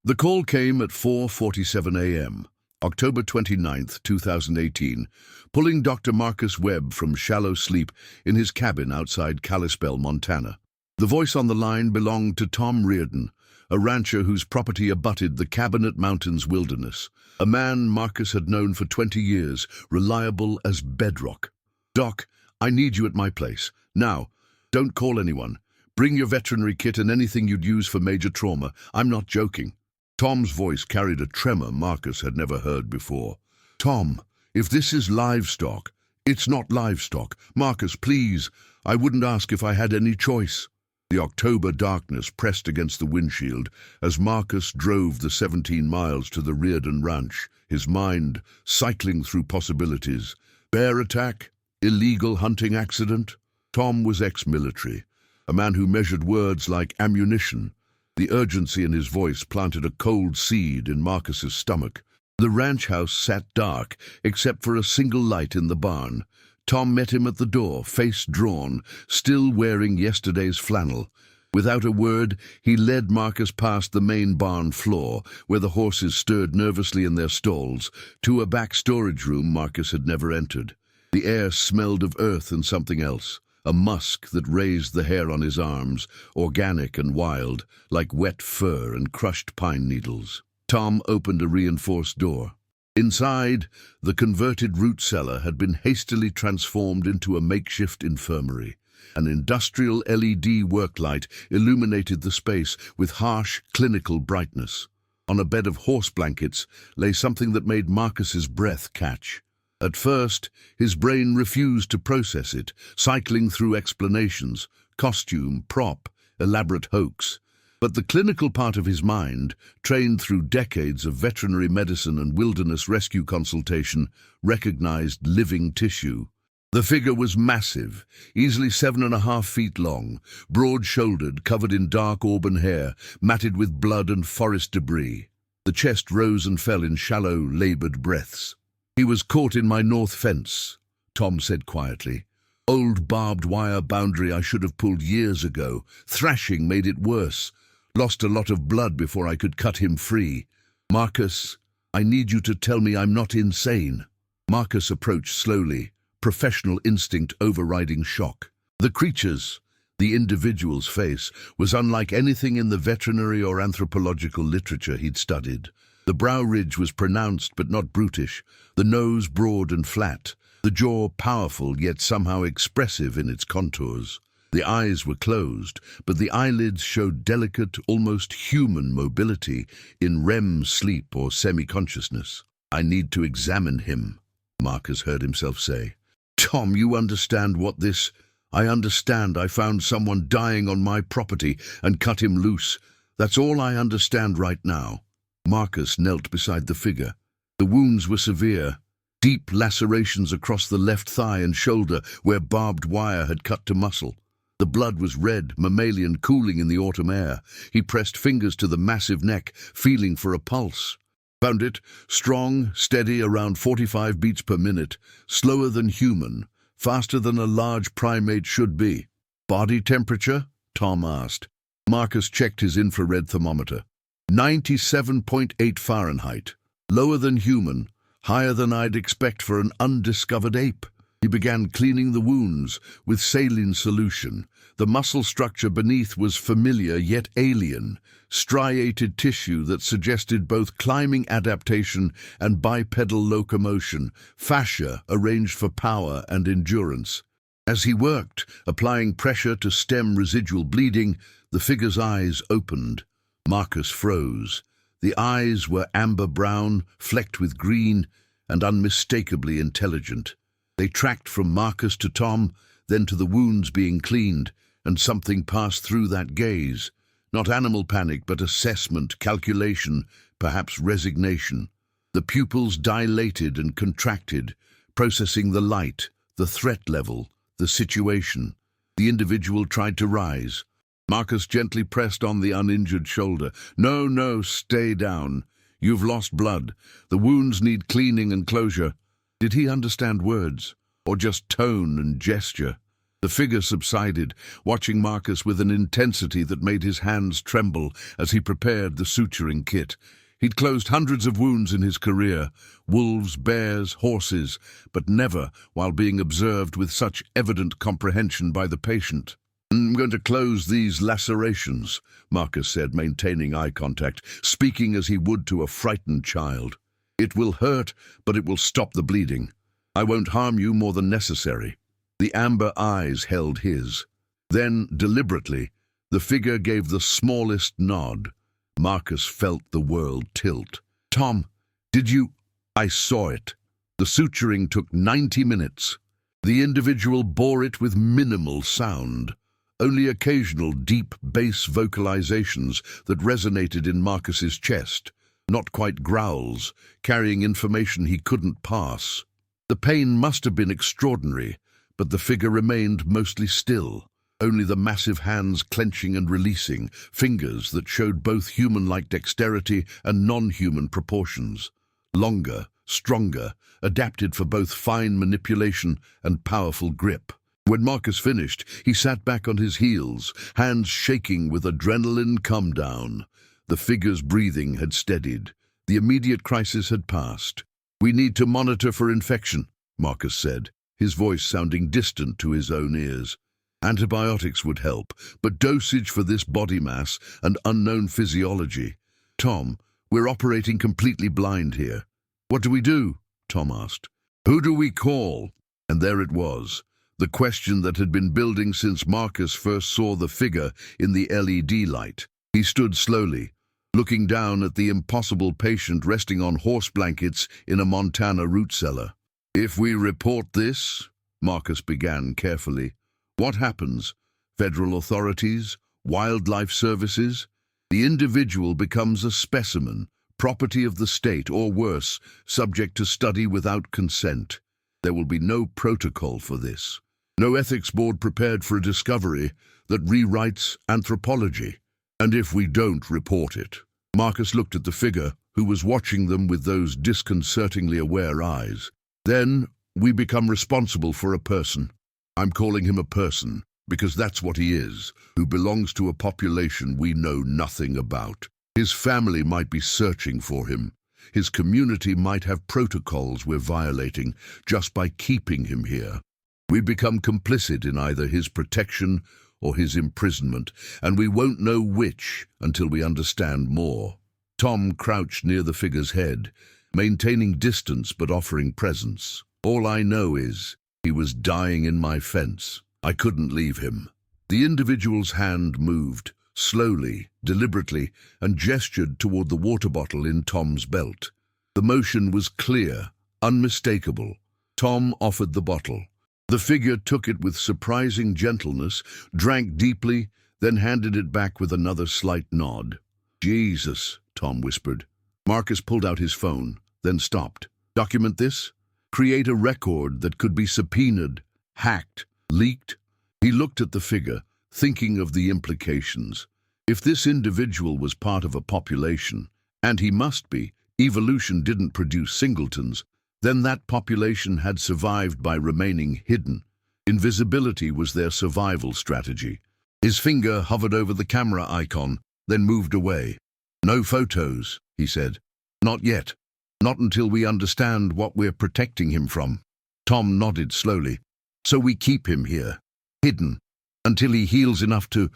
The call came at 4:47 a.m., October 29th, 2018, pulling Dr. Marcus Webb from shallow sleep in his cabin outside Kalispell, Montana. The voice on the line belonged to Tom Reardon, a rancher whose property abutted the Cabinet Mountains wilderness, a man Marcus had known for 20 years, reliable as bedrock. "Doc, I need you at my place. Now, don't call anyone. Bring your veterinary kit and anything you'd use for major trauma. I'm not joking." Tom's voice carried a tremor Marcus had never heard before. "Tom, if this is livestock, it's not livestock. Marcus, please, I wouldn't ask if I had any choice." The October darkness pressed against the windshield as Marcus drove the 17 miles to the Reardon Ranch, his mind cycling through possibilities. Bear attack? Illegal hunting accident? Tom was ex-military, a man who measured words like ammunition. The urgency in his voice planted a cold seed in Marcus's stomach. The ranch house sat dark, except for a single light in the barn. Tom met him at the door, face drawn, still wearing yesterday's flannel. Without a word, he led Marcus past the main barn floor, where the horses stirred nervously in their stalls, to a back storage room Marcus had never entered. The air smelled of earth and something else, a musk that raised the hair on his arms, organic and wild, like wet fur and crushed pine needles. Tom opened a reinforced door. Inside, the converted root cellar had been hastily transformed into a makeshift infirmary. An industrial LED work light illuminated the space with harsh, clinical brightness. On a bed of horse blankets lay something that made Marcus's breath catch. At first, his brain refused to process it, cycling through explanations, costume, prop, elaborate hoax. But the clinical part of his mind, trained through decades of veterinary medicine and wilderness rescue consultation, recognized living tissue. The figure was massive, easily 7.5 feet long, broad-shouldered, covered in dark auburn hair, matted with blood and forest debris. The chest rose and fell in shallow, labored breaths. "He was caught in my north fence," Tom said quietly. "Old barbed wire boundary I should have pulled years ago. Thrashing made it worse. Lost a lot of blood before I could cut him free. Marcus, I need you to tell me I'm not insane." Marcus approached slowly, professional instinct overriding shock. The creature's, the individual's face, was unlike anything in the veterinary or anthropological literature he'd studied. The brow ridge was pronounced but not brutish, the nose broad and flat, the jaw powerful yet somehow expressive in its contours. The eyes were closed, but the eyelids showed delicate, almost human mobility in REM sleep or semi-consciousness. "I need to examine him," Marcus heard himself say. "Tom, you understand what this... I understand I found someone dying on my property and cut him loose. That's all I understand right now." Marcus knelt beside the figure. The wounds were severe. Deep lacerations across the left thigh and shoulder where barbed wire had cut to muscle. The blood was red, mammalian, cooling in the autumn air. He pressed fingers to the massive neck, feeling for a pulse. Found it, strong, steady, around 45 beats per minute, slower than human, faster than a large primate should be. "Body temperature?" Tom asked. Marcus checked his infrared thermometer. 97.8 Fahrenheit. Lower than human, higher than I'd expect for an undiscovered ape. He began cleaning the wounds with saline solution. The muscle structure beneath was familiar yet alien, striated tissue that suggested both climbing adaptation and bipedal locomotion, fascia arranged for power and endurance. As he worked, applying pressure to stem residual bleeding, the figure's eyes opened. Marcus froze. The eyes were amber-brown, flecked with green, and unmistakably intelligent. They tracked from Marcus to Tom, then to the wounds being cleaned, and something passed through that gaze. Not animal panic, but assessment, calculation, perhaps resignation. The pupils dilated and contracted, processing the light, the threat level, the situation. The individual tried to rise. Marcus gently pressed on the uninjured shoulder. No, stay down. You've lost blood. The wounds need cleaning and closure." Did he understand words, or just tone and gesture? The figure subsided, watching Marcus with an intensity that made his hands tremble as he prepared the suturing kit. He'd closed hundreds of wounds in his career, wolves, bears, horses, but never while being observed with such evident comprehension by the patient. "I'm going to close these lacerations," Marcus said, maintaining eye contact, speaking as he would to a frightened child. "It will hurt, but it will stop the bleeding. I won't harm you more than necessary." The amber eyes held his. Then, deliberately, the figure gave the smallest nod. Marcus felt the world tilt. "Tom, did you—" "I saw it. The suturing took 90 minutes. The individual bore it with minimal sound. Only occasional deep bass vocalizations that resonated in Marcus's chest, not quite growls, carrying information he couldn't pass. The pain must have been extraordinary, but the figure remained mostly still, only the massive hands clenching and releasing, fingers that showed both human-like dexterity and non-human proportions. Longer, stronger, adapted for both fine manipulation and powerful grip. When Marcus finished, he sat back on his heels, hands shaking with adrenaline come down. The figure's breathing had steadied. The immediate crisis had passed. "We need to monitor for infection," Marcus said, his voice sounding distant to his own ears. "Antibiotics would help, but dosage for this body mass and unknown physiology. Tom, we're operating completely blind here." "What do we do?" Tom asked. "Who do we call?" And there it was, the question that had been building since Marcus first saw the figure in the LED light. He stood slowly, looking down at the impossible patient resting on horse blankets in a Montana root cellar. "If we report this," Marcus began carefully, "what happens? Federal authorities? Wildlife services? The individual becomes a specimen, property of the state, or worse, subject to study without consent. There will be no protocol for this. No ethics board prepared for a discovery that rewrites anthropology. And if we don't report it—" Marcus looked at the figure, who was watching them with those disconcertingly aware eyes. "Then we become responsible for a person. I'm calling him a person, because that's what he is, who belongs to a population we know nothing about. His family might be searching for him. His community might have protocols we're violating just by keeping him here. We become complicit in either his protection or his imprisonment, and we won't know which until we understand more." Tom crouched near the figure's head, maintaining distance but offering presence. "All I know is he was dying in my fence. I couldn't leave him." The individual's hand moved, slowly, deliberately, and gestured toward the water bottle in Tom's belt. The motion was clear, unmistakable. Tom offered the bottle. The figure took it with surprising gentleness, drank deeply, then handed it back with another slight nod. "Jesus," Tom whispered. Marcus pulled out his phone, then stopped. "Document this? Create a record that could be subpoenaed, hacked, leaked?" He looked at the figure, thinking of the implications. If this individual was part of a population, and he must be, evolution didn't produce singletons, then that population had survived by remaining hidden. Invisibility was their survival strategy. His finger hovered over the camera icon, then moved away. "No photos," he said. "Not yet. Not until we understand what we're protecting him from." Tom nodded slowly. "So we keep him here, hidden, until he heals enough to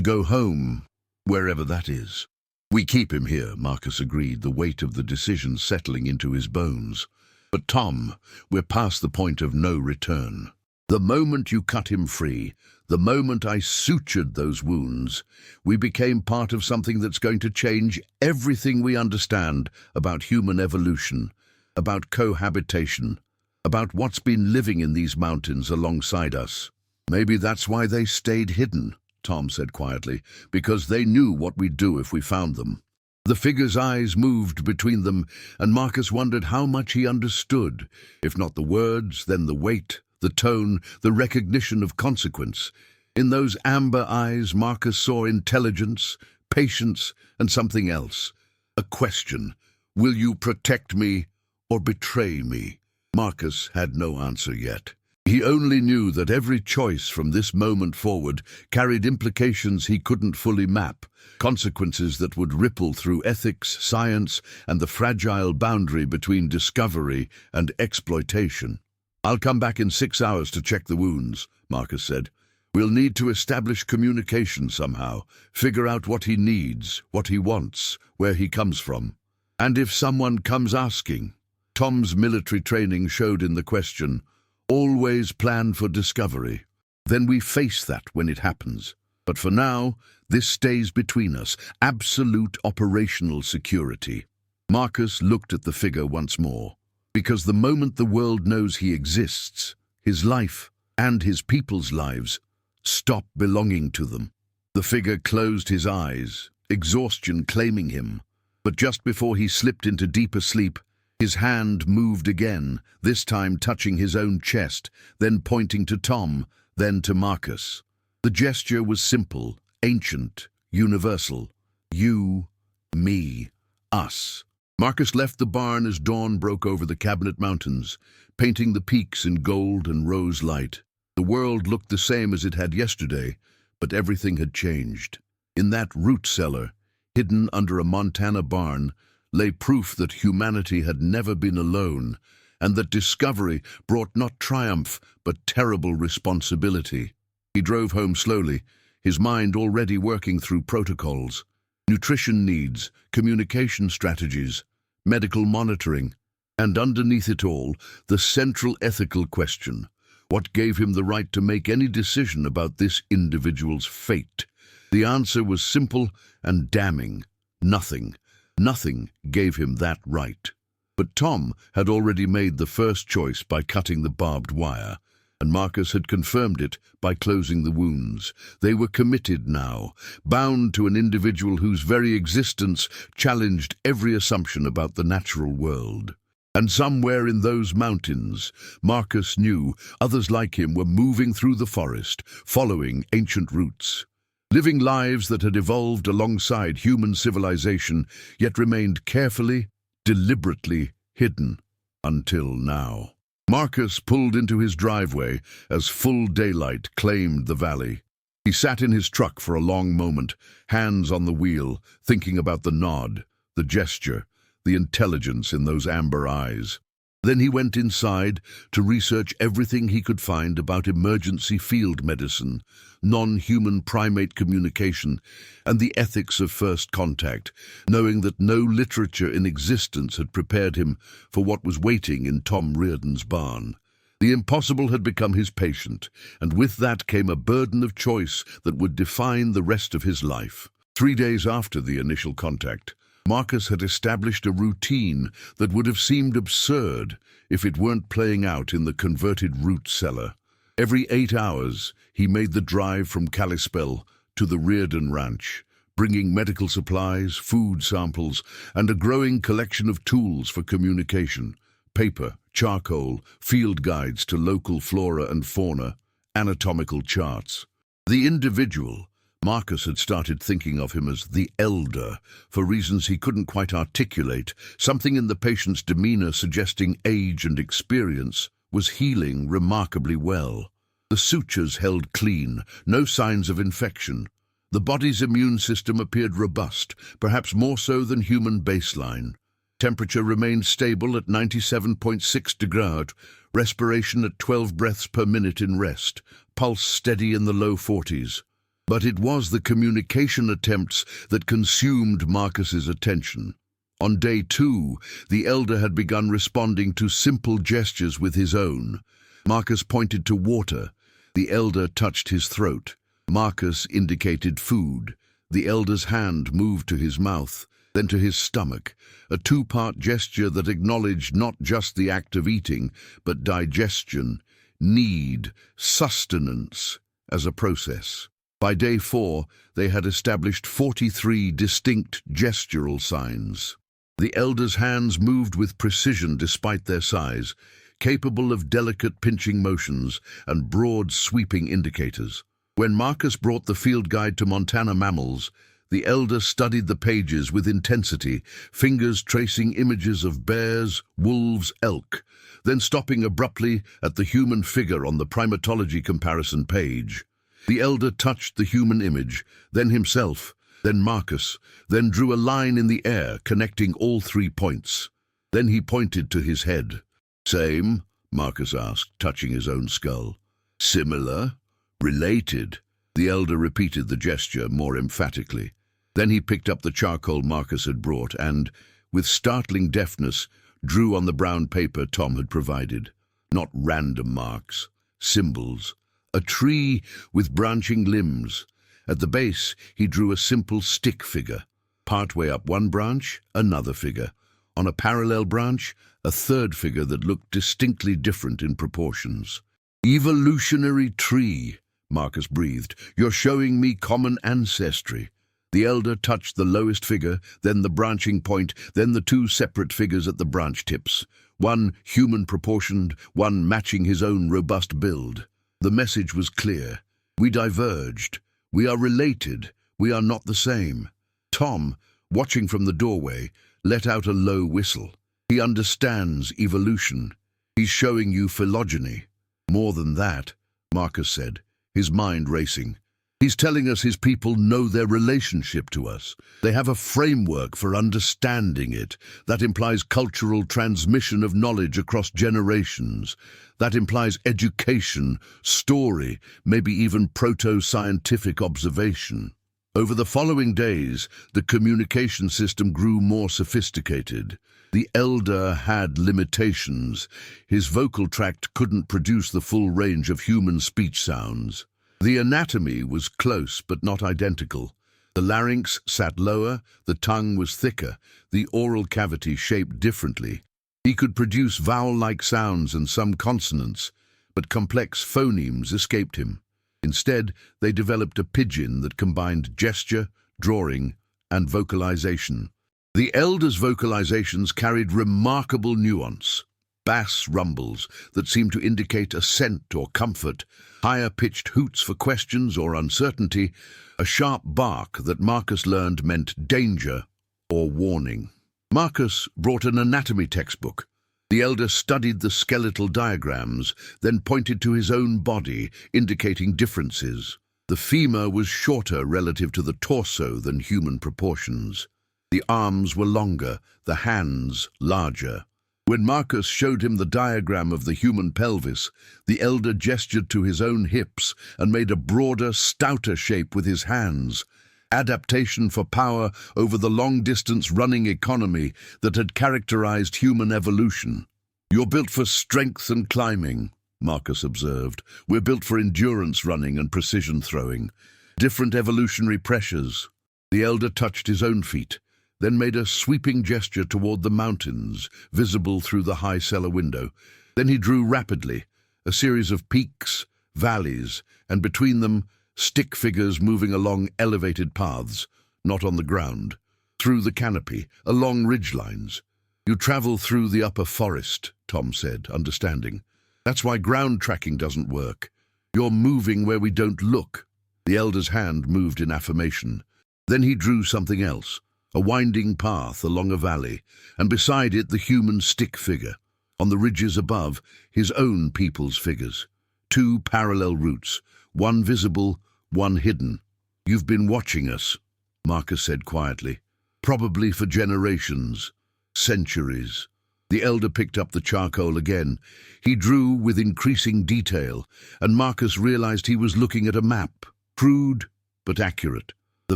go home, wherever that is." "We keep him here," Marcus agreed, the weight of the decision settling into his bones. "But Tom, we're past the point of no return. The moment you cut him free, the moment I sutured those wounds, we became part of something that's going to change everything we understand about human evolution, about cohabitation, about what's been living in these mountains alongside us." "Maybe that's why they stayed hidden," Tom said quietly, "because they knew what we'd do if we found them." The figure's eyes moved between them, and Marcus wondered how much he understood, if not the words, then the weight, the tone, the recognition of consequence. In those amber eyes, Marcus saw intelligence, patience, and something else. A question: will you protect me or betray me? Marcus had no answer yet. He only knew that every choice from this moment forward carried implications he couldn't fully map, consequences that would ripple through ethics, science, and the fragile boundary between discovery and exploitation. "I'll come back in 6 hours to check the wounds," Marcus said. "We'll need to establish communication somehow, figure out what he needs, what he wants, where he comes from. And if someone comes asking." Tom's military training showed in the question, "Always plan for discovery." Then we face that when it happens. But for now, this stays between us, absolute operational security. Marcus looked at the figure once more, because the moment the world knows he exists, his life and his people's lives stop belonging to them. The figure closed his eyes, exhaustion claiming him. But just before he slipped into deeper sleep, his hand moved again, this time touching his own chest, then pointing to Tom, then to Marcus. The gesture was simple, ancient, universal. You, me, us. Marcus left the barn as dawn broke over the Cabinet Mountains, painting the peaks in gold and rose light. The world looked the same as it had yesterday, but everything had changed. In that root cellar, hidden under a Montana barn, lay proof that humanity had never been alone, and that discovery brought not triumph but terrible responsibility. He drove home slowly, his mind already working through protocols, nutrition needs, communication strategies, medical monitoring, and underneath it all, the central ethical question: what gave him the right to make any decision about this individual's fate? The answer was simple and damning: nothing. Nothing gave him that right. But Tom had already made the first choice by cutting the barbed wire, and Marcus had confirmed it by closing the wounds. They were committed now, bound to an individual whose very existence challenged every assumption about the natural world. And somewhere in those mountains, Marcus knew others like him were moving through the forest, following ancient routes, living lives that had evolved alongside human civilization, yet remained carefully, deliberately hidden until now. Marcus pulled into his driveway as full daylight claimed the valley. He sat in his truck for a long moment, hands on the wheel, thinking about the nod, the gesture, the intelligence in those amber eyes. Then he went inside to research everything he could find about emergency field medicine, non-human primate communication, and the ethics of first contact, knowing that no literature in existence had prepared him for what was waiting in Tom Reardon's barn. The impossible had become his patient, and with that came a burden of choice that would define the rest of his life. 3 days after the initial contact, Marcus had established a routine that would have seemed absurd if it weren't playing out in the converted root cellar. Every 8 hours, he made the drive from Kalispell to the Reardon Ranch, bringing medical supplies, food samples, and a growing collection of tools for communication: paper, charcoal, field guides to local flora and fauna, anatomical charts. The individual, Marcus had started thinking of him as the elder, for reasons he couldn't quite articulate, something in the patient's demeanor suggesting age and experience, was healing remarkably well. The sutures held clean, no signs of infection. The body's immune system appeared robust, perhaps more so than human baseline. Temperature remained stable at 97.6 degrees, respiration at 12 breaths per minute in rest, pulse steady in the low 40s. But it was the communication attempts that consumed Marcus's attention. On day 2, the elder had begun responding to simple gestures with his own. Marcus pointed to water. The elder touched his throat. Marcus indicated food. The elder's hand moved to his mouth, then to his stomach, a two-part gesture that acknowledged not just the act of eating, but digestion, need, sustenance as a process. By day 4, they had established 43 distinct gestural signs. The elder's hands moved with precision despite their size, capable of delicate pinching motions and broad sweeping indicators. When Marcus brought the field guide to Montana mammals, The elder studied the pages with intensity, fingers tracing images of bears, wolves, elk, then stopping abruptly at the human figure on the primatology comparison page. The elder touched the human image, then himself, then Marcus, then drew a line in the air connecting all 3 points. Then he pointed to his head. "Same?" Marcus asked, touching his own skull. "Similar? Related?" The elder repeated the gesture more emphatically. Then he picked up the charcoal Marcus had brought and, with startling deftness, drew on the brown paper Tom had provided. Not random marks, symbols. A tree with branching limbs. At the base, he drew a simple stick figure. Partway up one branch, another figure. On a parallel branch, a third figure that looked distinctly different in proportions. "Evolutionary tree," Marcus breathed. "You're showing me common ancestry." The elder touched the lowest figure, then the branching point, then the 2 separate figures at the branch tips. One human-proportioned, one matching his own robust build. The message was clear. We diverged. We are related. We are not the same. Tom, watching from the doorway, let out a low whistle. He understands evolution. He's showing you phylogeny. More than that, Marcus said, his mind racing. He's telling us his people know their relationship to us. They have a framework for understanding it. That implies cultural transmission of knowledge across generations. That implies education, story, maybe even proto-scientific observation. Over the following days, the communication system grew more sophisticated. The elder had limitations. His vocal tract couldn't produce the full range of human speech sounds. The anatomy was close but not identical. The larynx sat lower, the tongue was thicker, the oral cavity shaped differently. He could produce vowel-like sounds and some consonants, but complex phonemes escaped him. Instead, they developed a pidgin that combined gesture, drawing, and vocalization. The elder's vocalizations carried remarkable nuance. Bass rumbles that seemed to indicate assent or comfort, higher-pitched hoots for questions or uncertainty, a sharp bark that Marcus learned meant danger or warning. Marcus brought an anatomy textbook. The elder studied the skeletal diagrams, then pointed to his own body, indicating differences. The femur was shorter relative to the torso than human proportions. The arms were longer, the hands larger. When Marcus showed him the diagram of the human pelvis, the elder gestured to his own hips and made a broader, stouter shape with his hands. Adaptation for power over the long-distance running economy that had characterized human evolution. "You're built for strength and climbing," Marcus observed. "We're built for endurance running and precision throwing. Different evolutionary pressures." The elder touched his own feet, then made a sweeping gesture toward the mountains, visible through the high cellar window. Then he drew rapidly, a series of peaks, valleys, and between them, stick figures moving along elevated paths, not on the ground, through the canopy, along ridgelines. "You travel through the upper forest," Tom said, understanding. "That's why ground tracking doesn't work. You're moving where we don't look." The elder's hand moved in affirmation. Then he drew something else. A winding path along a valley, and beside it the human stick figure. On the ridges above, his own people's figures. 2 parallel routes, one visible, one hidden. "You've been watching us," Marcus said quietly. "Probably for generations, centuries." The elder picked up the charcoal again. He drew with increasing detail, and Marcus realized he was looking at a map, crude but accurate. The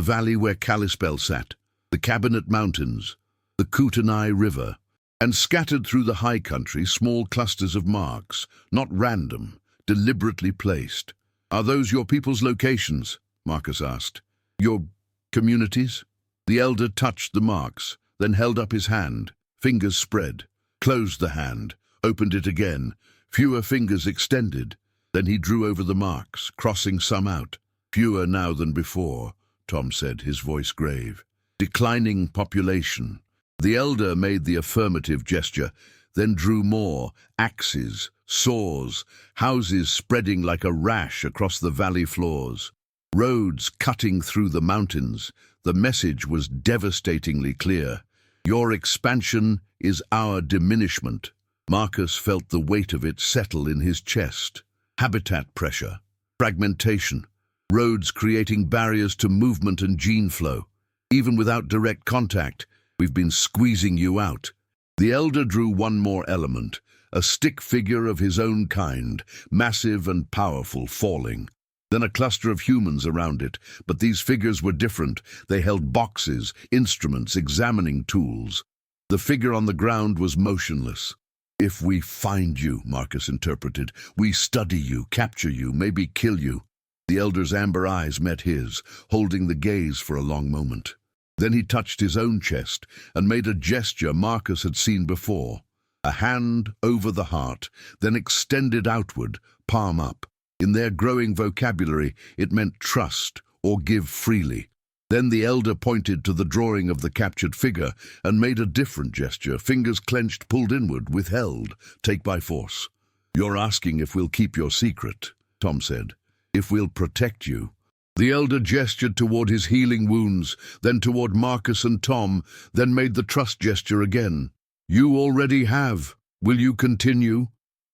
valley where Kalispell sat, the Cabinet Mountains, the Kootenai River, and scattered through the high country small clusters of marks, not random, deliberately placed. "Are those your people's locations?" Marcus asked. "Your communities?" The elder touched the marks, then held up his hand, fingers spread, closed the hand, opened it again, fewer fingers extended. Then he drew over the marks, crossing some out. "Fewer now than before," Tom said, his voice grave. "Declining population." The elder made the affirmative gesture, then drew more, axes, saws, houses spreading like a rash across the valley floors, roads cutting through the mountains, The message was devastatingly clear. Your expansion is our diminishment. Marcus felt the weight of it settle in his chest. Habitat pressure, fragmentation, roads creating barriers to movement and gene flow. Even without direct contact, we've been squeezing you out. The elder drew one more element, a stick figure of his own kind, massive and powerful, falling. Then a cluster of humans around it, but these figures were different. They held boxes, instruments, examining tools. The figure on the ground was motionless. If we find you, Marcus interpreted, we study you, capture you, maybe kill you. The elder's amber eyes met his, holding the gaze for a long moment. Then he touched his own chest and made a gesture Marcus had seen before. A hand over the heart, then extended outward, palm up. In their growing vocabulary, it meant trust or give freely. Then the elder pointed to the drawing of the captured figure and made a different gesture, fingers clenched, pulled inward, withheld, take by force. You're asking if we'll keep your secret, Tom said. If we'll protect you. The elder gestured toward his healing wounds, then toward Marcus and Tom, then made the trust gesture again. You already have. Will you continue?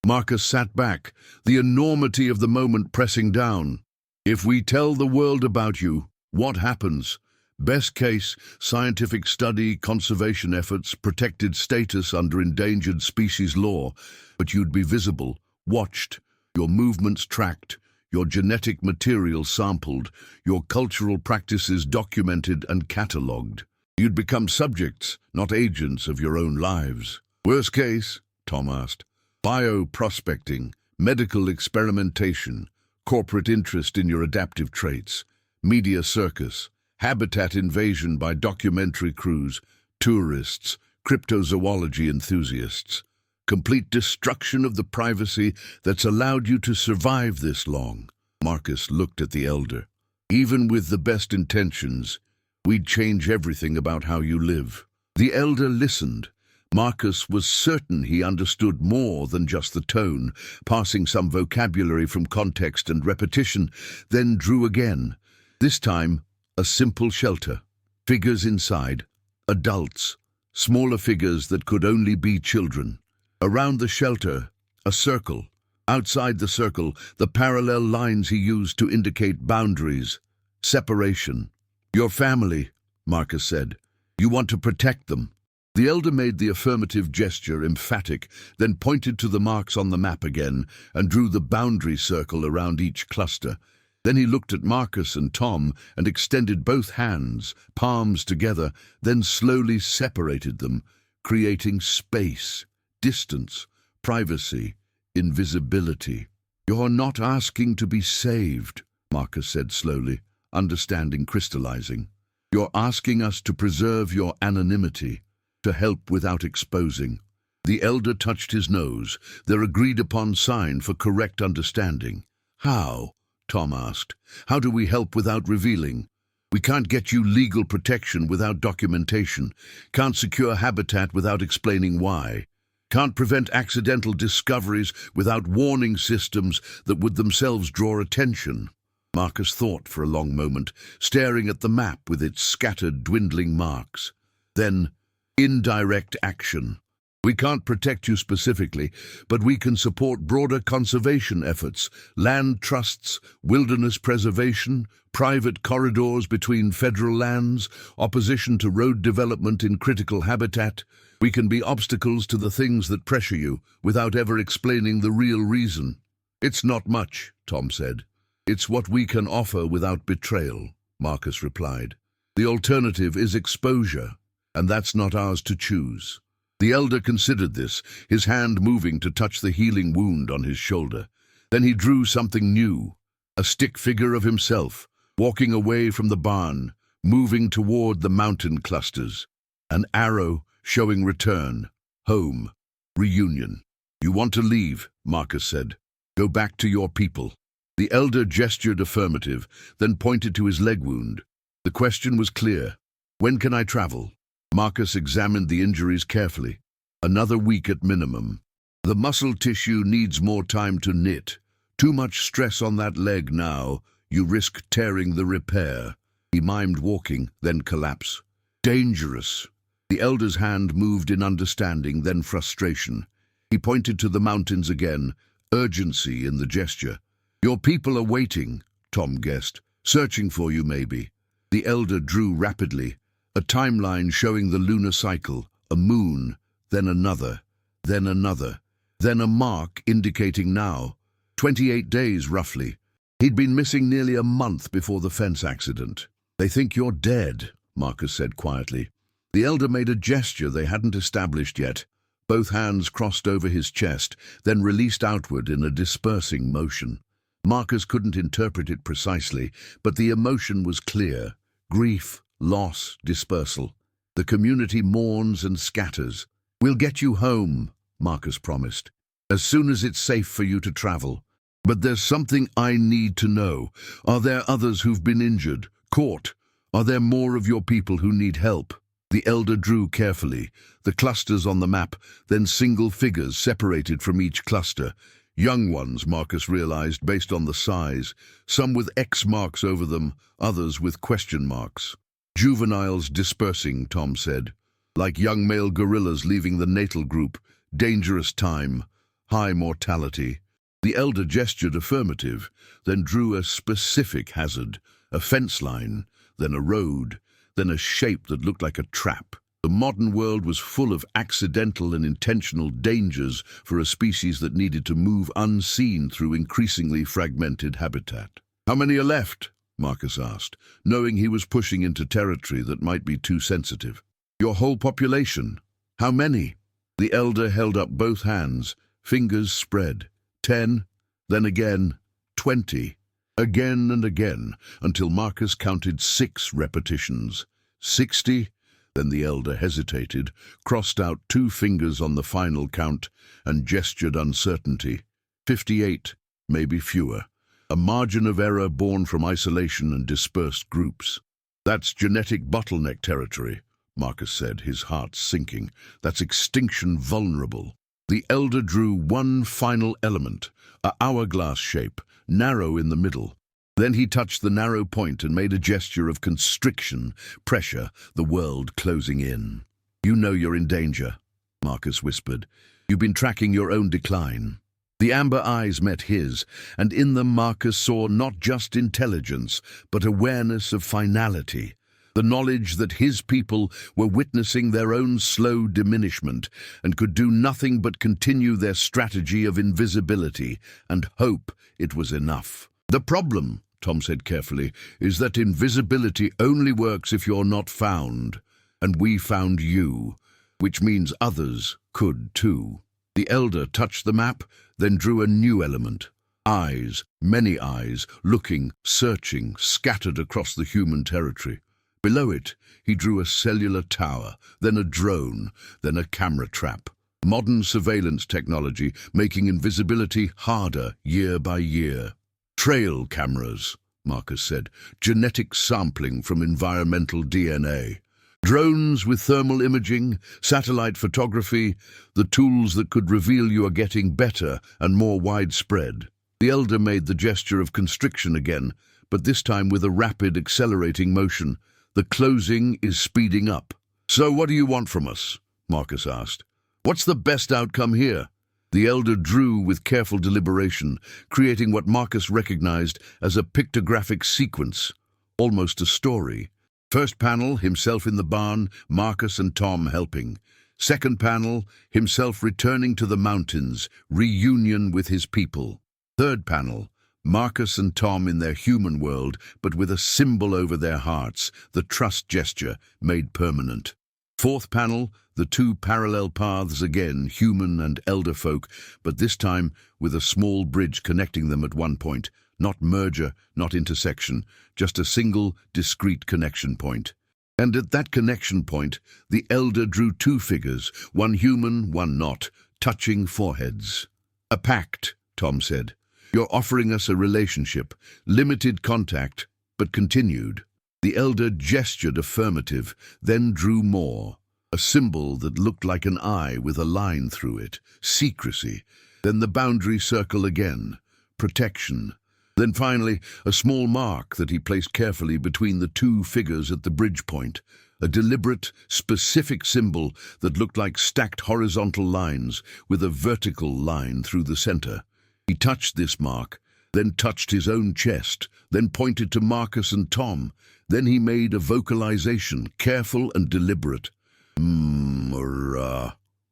Marcus sat back, the enormity of the moment pressing down. If we tell the world about you, what happens? Best case, scientific study, conservation efforts, protected status under endangered species law, but you'd be visible, watched, your movements tracked, your genetic material sampled, your cultural practices documented and catalogued. You'd become subjects, not agents of your own lives. Worst case, Tom asked. Bioprospecting, medical experimentation, corporate interest in your adaptive traits, media circus, habitat invasion by documentary crews, tourists, cryptozoology enthusiasts, complete destruction of the privacy that's allowed you to survive this long. Marcus looked at the elder. Even with the best intentions, we'd change everything about how you live. The elder listened. Marcus was certain he understood more than just the tone, passing some vocabulary from context and repetition, then drew again. This time, a simple shelter. Figures inside, adults, smaller figures that could only be children. Around the shelter, a circle. Outside the circle, the parallel lines he used to indicate boundaries, separation. Your family, Marcus said. You want to protect them. The elder made the affirmative gesture emphatic, then pointed to the marks on the map again and drew the boundary circle around each cluster. Then he looked at Marcus and Tom and extended both hands, palms together, then slowly separated them, creating space, distance, privacy, invisibility. You're not asking to be saved, Marcus said slowly, understanding crystallizing. You're asking us to preserve your anonymity, to help without exposing. The elder touched his nose, their agreed-upon sign for correct understanding. How? Tom asked. How do we help without revealing? We can't get you legal protection without documentation, can't secure habitat without explaining why, can't prevent accidental discoveries without warning systems that would themselves draw attention. Marcus thought for a long moment, staring at the map with its scattered, dwindling marks. Then, indirect action. We can't protect you specifically, but we can support broader conservation efforts, land trusts, wilderness preservation, private corridors between federal lands, opposition to road development in critical habitat. We can be obstacles to the things that pressure you without ever explaining the real reason. It's not much, Tom said. It's what we can offer without betrayal, Marcus replied. The alternative is exposure, and that's not ours to choose. The elder considered this, his hand moving to touch the healing wound on his shoulder. Then he drew something new, a stick figure of himself, walking away from the barn, moving toward the mountain clusters. An arrow showing return, home, reunion. You want to leave, Marcus said. Go back to your people. The elder gestured affirmative, then pointed to his leg wound. The question was clear. When can I travel? Marcus examined the injuries carefully. Another week at minimum. The muscle tissue needs more time to knit. Too much stress on that leg now. You risk tearing the repair. He mimed walking, then collapse. Dangerous. The elder's hand moved in understanding, then frustration. He pointed to the mountains again, urgency in the gesture. Your people are waiting, Tom guessed. Searching for you, maybe. The elder drew rapidly, a timeline showing the lunar cycle, a moon, then another, then another, then a mark indicating now. 28 days, roughly. He'd been missing nearly a month before the fence accident. They think you're dead, Marcus said quietly. The elder made a gesture they hadn't established yet. Both hands crossed over his chest, then released outward in a dispersing motion. Marcus couldn't interpret it precisely, but the emotion was clear. Grief, loss, dispersal. The community mourns and scatters. We'll get you home, Marcus promised, as soon as it's safe for you to travel. But there's something I need to know. Are there others who've been injured, caught? Are there more of your people who need help? The elder drew carefully, the clusters on the map, then single figures separated from each cluster. Young ones, Marcus realized, based on the size, some with X marks over them, others with question marks. Juveniles dispersing, Tom said. Like young male gorillas leaving the natal group, dangerous time, high mortality. The elder gestured affirmative, then drew a specific hazard, a fence line, then a road, then a shape that looked like a trap. The modern world was full of accidental and intentional dangers for a species that needed to move unseen through increasingly fragmented habitat. How many are left? Marcus asked, knowing he was pushing into territory that might be too sensitive. Your whole population. How many? The elder held up both hands, fingers spread. 10, then again, 20. Again and again, until Marcus counted 6 repetitions. 60, then the elder hesitated, crossed out 2 fingers on the final count, and gestured uncertainty. 58, maybe fewer. A margin of error born from isolation and dispersed groups. That's genetic bottleneck territory, Marcus said, his heart sinking. That's extinction vulnerable. The elder drew one final element, an hourglass shape, narrow in the middle. Then he touched the narrow point and made a gesture of constriction, pressure, the world closing in. You know you're in danger, Marcus whispered. You've been tracking your own decline. The amber eyes met his, and in them Marcus saw not just intelligence, but awareness of finality. The knowledge that his people were witnessing their own slow diminishment and could do nothing but continue their strategy of invisibility and hope it was enough. The problem, Tom said carefully, is that invisibility only works if you're not found. And we found you, which means others could too. The elder touched the map, then drew a new element. Eyes, many eyes, looking, searching, scattered across the human territory. Below it, he drew a cellular tower, then a drone, then a camera trap. Modern surveillance technology making invisibility harder year by year. Trail cameras, Marcus said, genetic sampling from environmental DNA. Drones with thermal imaging, satellite photography, the tools that could reveal you are getting better and more widespread. The elder made the gesture of constriction again, but this time with a rapid, accelerating motion. The closing is speeding up. So what do you want from us? Marcus asked. What's the best outcome here? The elder drew with careful deliberation, creating what Marcus recognized as a pictographic sequence, almost a story. First panel, himself in the barn, Marcus and Tom helping. Second panel, himself returning to the mountains, reunion with his people. Third panel, Marcus and Tom in their human world, but with a symbol over their hearts, the trust gesture made permanent. Fourth panel, the 2 parallel paths again, human and elder folk, but this time with a small bridge connecting them at one point. Not merger, not intersection, just a single, discrete connection point. And at that connection point, the elder drew 2 figures, one human, one not, touching foreheads. A pact, Tom said. You're offering us a relationship, limited contact, but continued. The elder gestured affirmative, then drew more. A symbol that looked like an eye with a line through it. Secrecy. Then the boundary circle again. Protection. Then finally, a small mark that he placed carefully between the two figures at the bridge point, a deliberate, specific symbol that looked like stacked horizontal lines with a vertical line through the center. He touched this mark, then touched his own chest, then pointed to Marcus and Tom. Then he made a vocalization, careful and deliberate.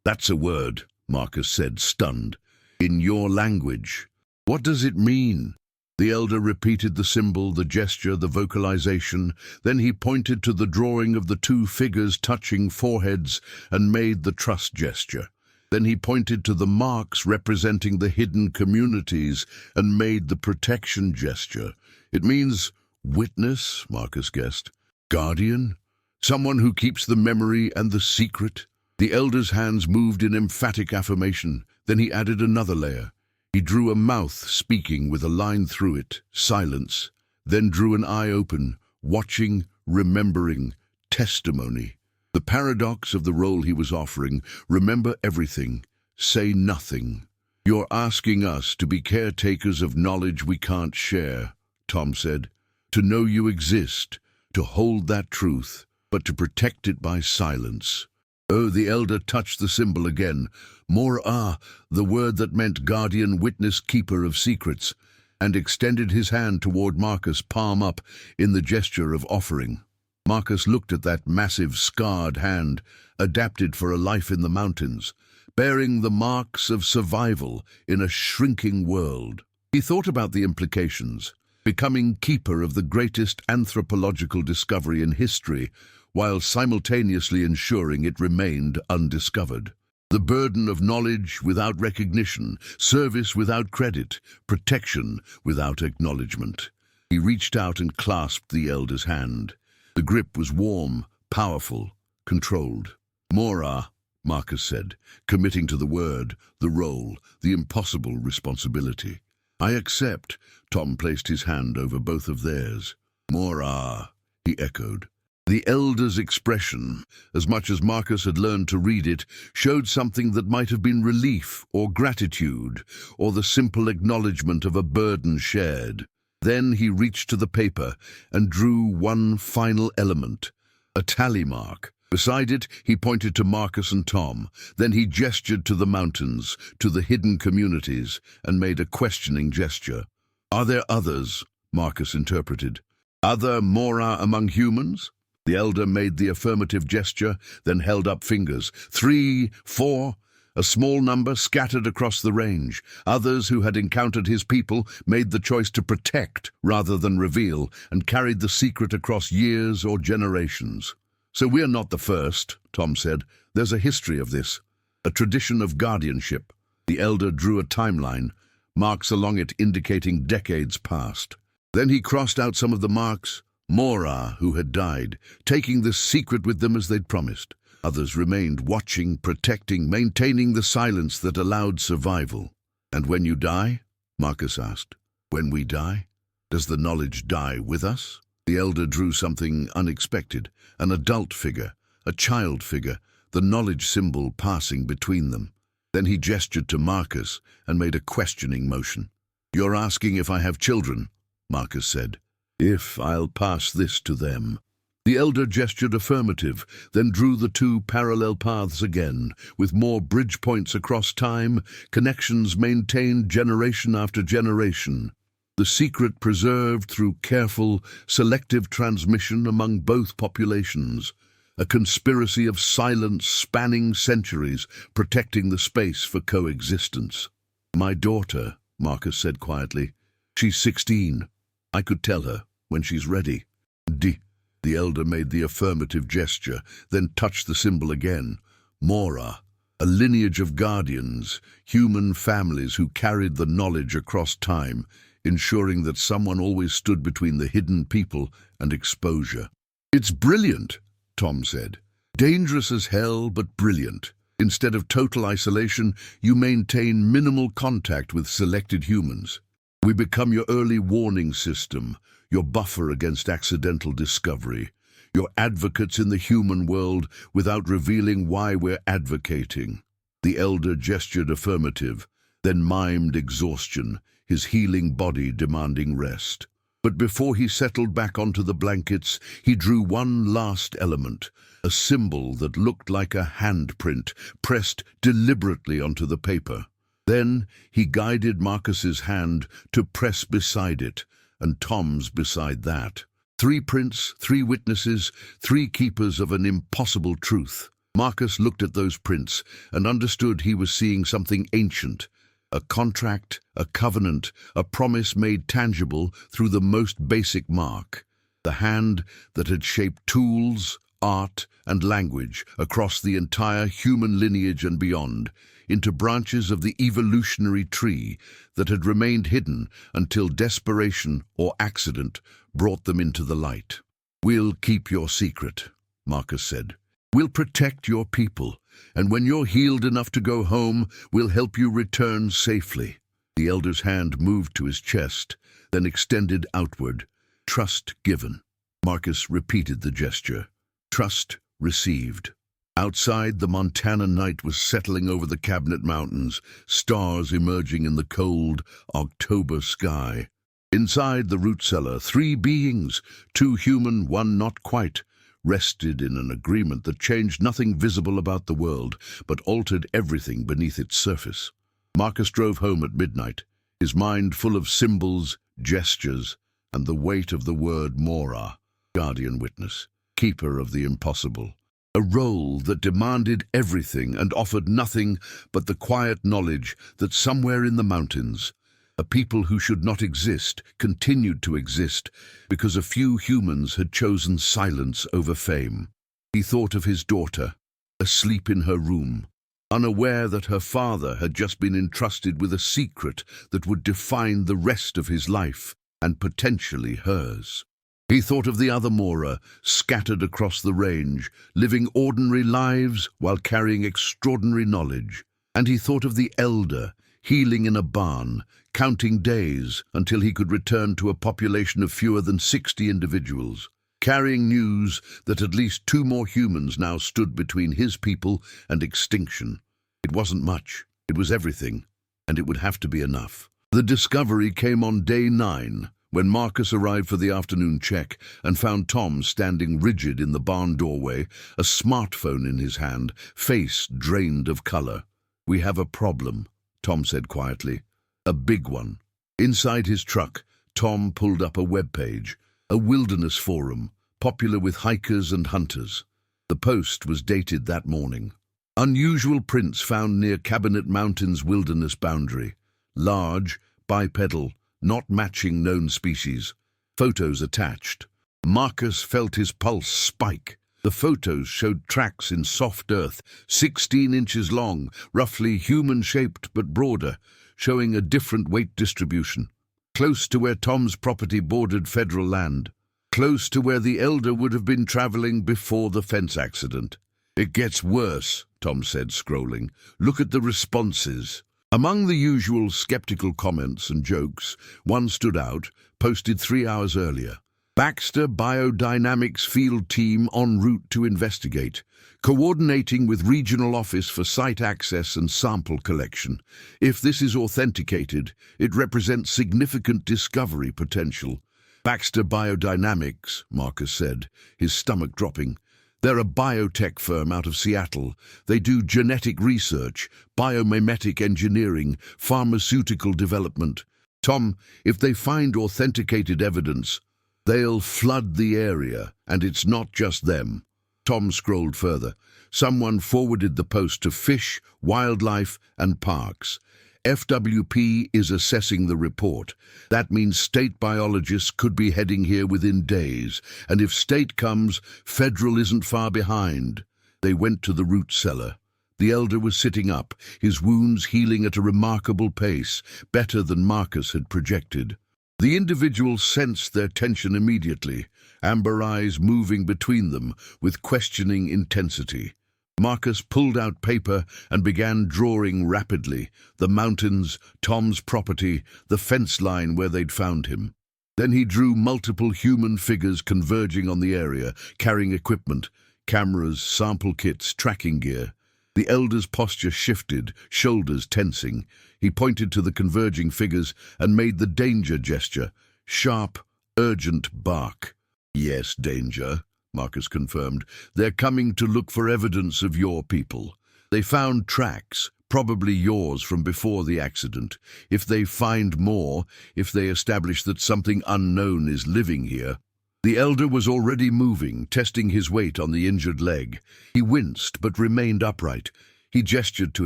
That's a word, Marcus said, stunned. In your language. What does it mean? The elder repeated the symbol, the gesture, the vocalization. Then he pointed to the drawing of the two figures touching foreheads and made the trust gesture. Then he pointed to the marks representing the hidden communities and made the protection gesture. It means witness, Marcus guessed. Guardian? Someone who keeps the memory and the secret? The elder's hands moved in emphatic affirmation. Then he added another layer. He drew a mouth speaking with a line through it, silence, then drew an eye open, watching, remembering, testimony. The paradox of the role he was offering, remember everything, say nothing. You're asking us to be caretakers of knowledge we can't share, Tom said, to know you exist, to hold that truth, but to protect it by silence. Oh, the elder touched the symbol again. Mor-ah, the word that meant guardian, witness, keeper of secrets, and extended his hand toward Marcus, palm up, in the gesture of offering. Marcus looked at that massive, scarred hand, adapted for a life in the mountains, bearing the marks of survival in a shrinking world. He thought about the implications, becoming keeper of the greatest anthropological discovery in history, while simultaneously ensuring it remained undiscovered. The burden of knowledge without recognition, service without credit, protection without acknowledgement. He reached out and clasped the elder's hand. The grip was warm, powerful, controlled. Mora, Marcus said, committing to the word, the role, the impossible responsibility. I accept. Tom placed his hand over both of theirs. Mora, he echoed. The elder's expression, as much as Marcus had learned to read it, showed something that might have been relief or gratitude, or the simple acknowledgement of a burden shared. Then he reached to the paper and drew one final element, a tally mark. Beside it, he pointed to Marcus and Tom. Then he gestured to the mountains, to the hidden communities, and made a questioning gesture. Are there others? Marcus interpreted. Other Mora among humans? The elder made the affirmative gesture, then held up fingers. 3, 4, a small number scattered across the range. Others who had encountered his people made the choice to protect rather than reveal, and carried the secret across years or generations. So we're not the first, Tom said. There's a history of this, a tradition of guardianship. The elder drew a timeline, marks along it indicating decades past. Then he crossed out some of the marks. Mora, who had died, taking the secret with them as they'd promised. Others remained, watching, protecting, maintaining the silence that allowed survival. And when you die? Marcus asked. When we die? Does the knowledge die with us? The elder drew something unexpected, an adult figure, a child figure, the knowledge symbol passing between them. Then he gestured to Marcus and made a questioning motion. You're asking if I have children, Marcus said. If I'll pass this to them. The elder gestured affirmative, then drew the two parallel paths again, with more bridge points across time, connections maintained generation after generation. The secret preserved through careful, selective transmission among both populations. A conspiracy of silence spanning centuries, protecting the space for coexistence. My daughter, Marcus said quietly. She's 16. I could tell her when she's ready. The elder made the affirmative gesture, then touched the symbol again. Mora, a lineage of guardians, human families who carried the knowledge across time, ensuring that someone always stood between the hidden people and exposure. It's brilliant, Tom said. Dangerous as hell, but brilliant. Instead of total isolation, you maintain minimal contact with selected humans. We become your early warning system, your buffer against accidental discovery, your advocates in the human world without revealing why we're advocating. The elder gestured affirmative, then mimed exhaustion, his healing body demanding rest. But before he settled back onto the blankets, he drew one last element, a symbol that looked like a handprint pressed deliberately onto the paper. Then he guided Marcus's hand to press beside it, and Tom's beside that. 3 prints, 3 witnesses, 3 keepers of an impossible truth. Marcus looked at those prints and understood he was seeing something ancient. A contract, a covenant, a promise made tangible through the most basic mark. The hand that had shaped tools, art, and language across the entire human lineage and beyond, into branches of the evolutionary tree that had remained hidden until desperation or accident brought them into the light. "We'll keep your secret," Marcus said. "We'll protect your people, and when you're healed enough to go home, we'll help you return safely." The elder's hand moved to his chest, then extended outward. "Trust given." Marcus repeated the gesture. "Trust received." Outside, the Montana night was settling over the Cabinet Mountains, stars emerging in the cold October sky. Inside the root cellar, 3 beings, 2 human, 1 not quite, rested in an agreement that changed nothing visible about the world, but altered everything beneath its surface. Marcus drove home at midnight, his mind full of symbols, gestures, and the weight of the word Mora, guardian witness, keeper of the impossible. A role that demanded everything and offered nothing but the quiet knowledge that somewhere in the mountains, a people who should not exist continued to exist because a few humans had chosen silence over fame. He thought of his daughter, asleep in her room, unaware that her father had just been entrusted with a secret that would define the rest of his life and potentially hers. He thought of the other Mora, scattered across the range, living ordinary lives while carrying extraordinary knowledge. And he thought of the elder, healing in a barn, counting days until he could return to a population of fewer than 60 individuals, carrying news that at least 2 more humans now stood between his people and extinction. It wasn't much, it was everything, and it would have to be enough. The discovery came on day 9, when Marcus arrived for the afternoon check and found Tom standing rigid in the barn doorway, a smartphone in his hand, face drained of color. "We have a problem," Tom said quietly. "A big one." Inside his truck, Tom pulled up a webpage, a wilderness forum, popular with hikers and hunters. The post was dated that morning. Unusual prints found near Cabinet Mountain's wilderness boundary. Large, bipedal, not matching known species. Photos attached. Marcus felt his pulse spike. The photos showed tracks in soft earth, 16 inches long, roughly human-shaped but broader, showing a different weight distribution. Close to where Tom's property bordered federal land. Close to where the elder would have been traveling before the fence accident. "It gets worse," Tom said, scrolling. "Look at the responses." Among the usual skeptical comments and jokes, one stood out, posted 3 hours earlier. "Baxter Biodynamics field team en route to investigate, coordinating with regional office for site access and sample collection. If this is authenticated, it represents significant discovery potential." "Baxter Biodynamics," Marcus said, his stomach dropping. "They're a biotech firm out of Seattle. They do genetic research, biomimetic engineering, pharmaceutical development. Tom, if they find authenticated evidence, they'll flood the area, and it's not just them." Tom scrolled further. Someone forwarded the post to Fish, Wildlife, and Parks. "FWP is assessing the report. That means state biologists could be heading here within days, and if state comes, federal isn't far behind." They went to the root cellar. The elder was sitting up, his wounds healing at a remarkable pace, better than Marcus had projected. The individuals sensed their tension immediately, amber eyes moving between them with questioning intensity. Marcus pulled out paper and began drawing rapidly, the mountains, Tom's property, the fence line where they'd found him. Then he drew multiple human figures converging on the area, carrying equipment, cameras, sample kits, tracking gear. The elder's posture shifted, shoulders tensing. He pointed to the converging figures and made the danger gesture. Sharp, urgent bark. "Yes, danger," Marcus confirmed. "They're coming to look for evidence of your people. They found tracks, probably yours from before the accident. If they find more, if they establish that something unknown is living here..." The elder was already moving, testing his weight on the injured leg. He winced but remained upright. He gestured to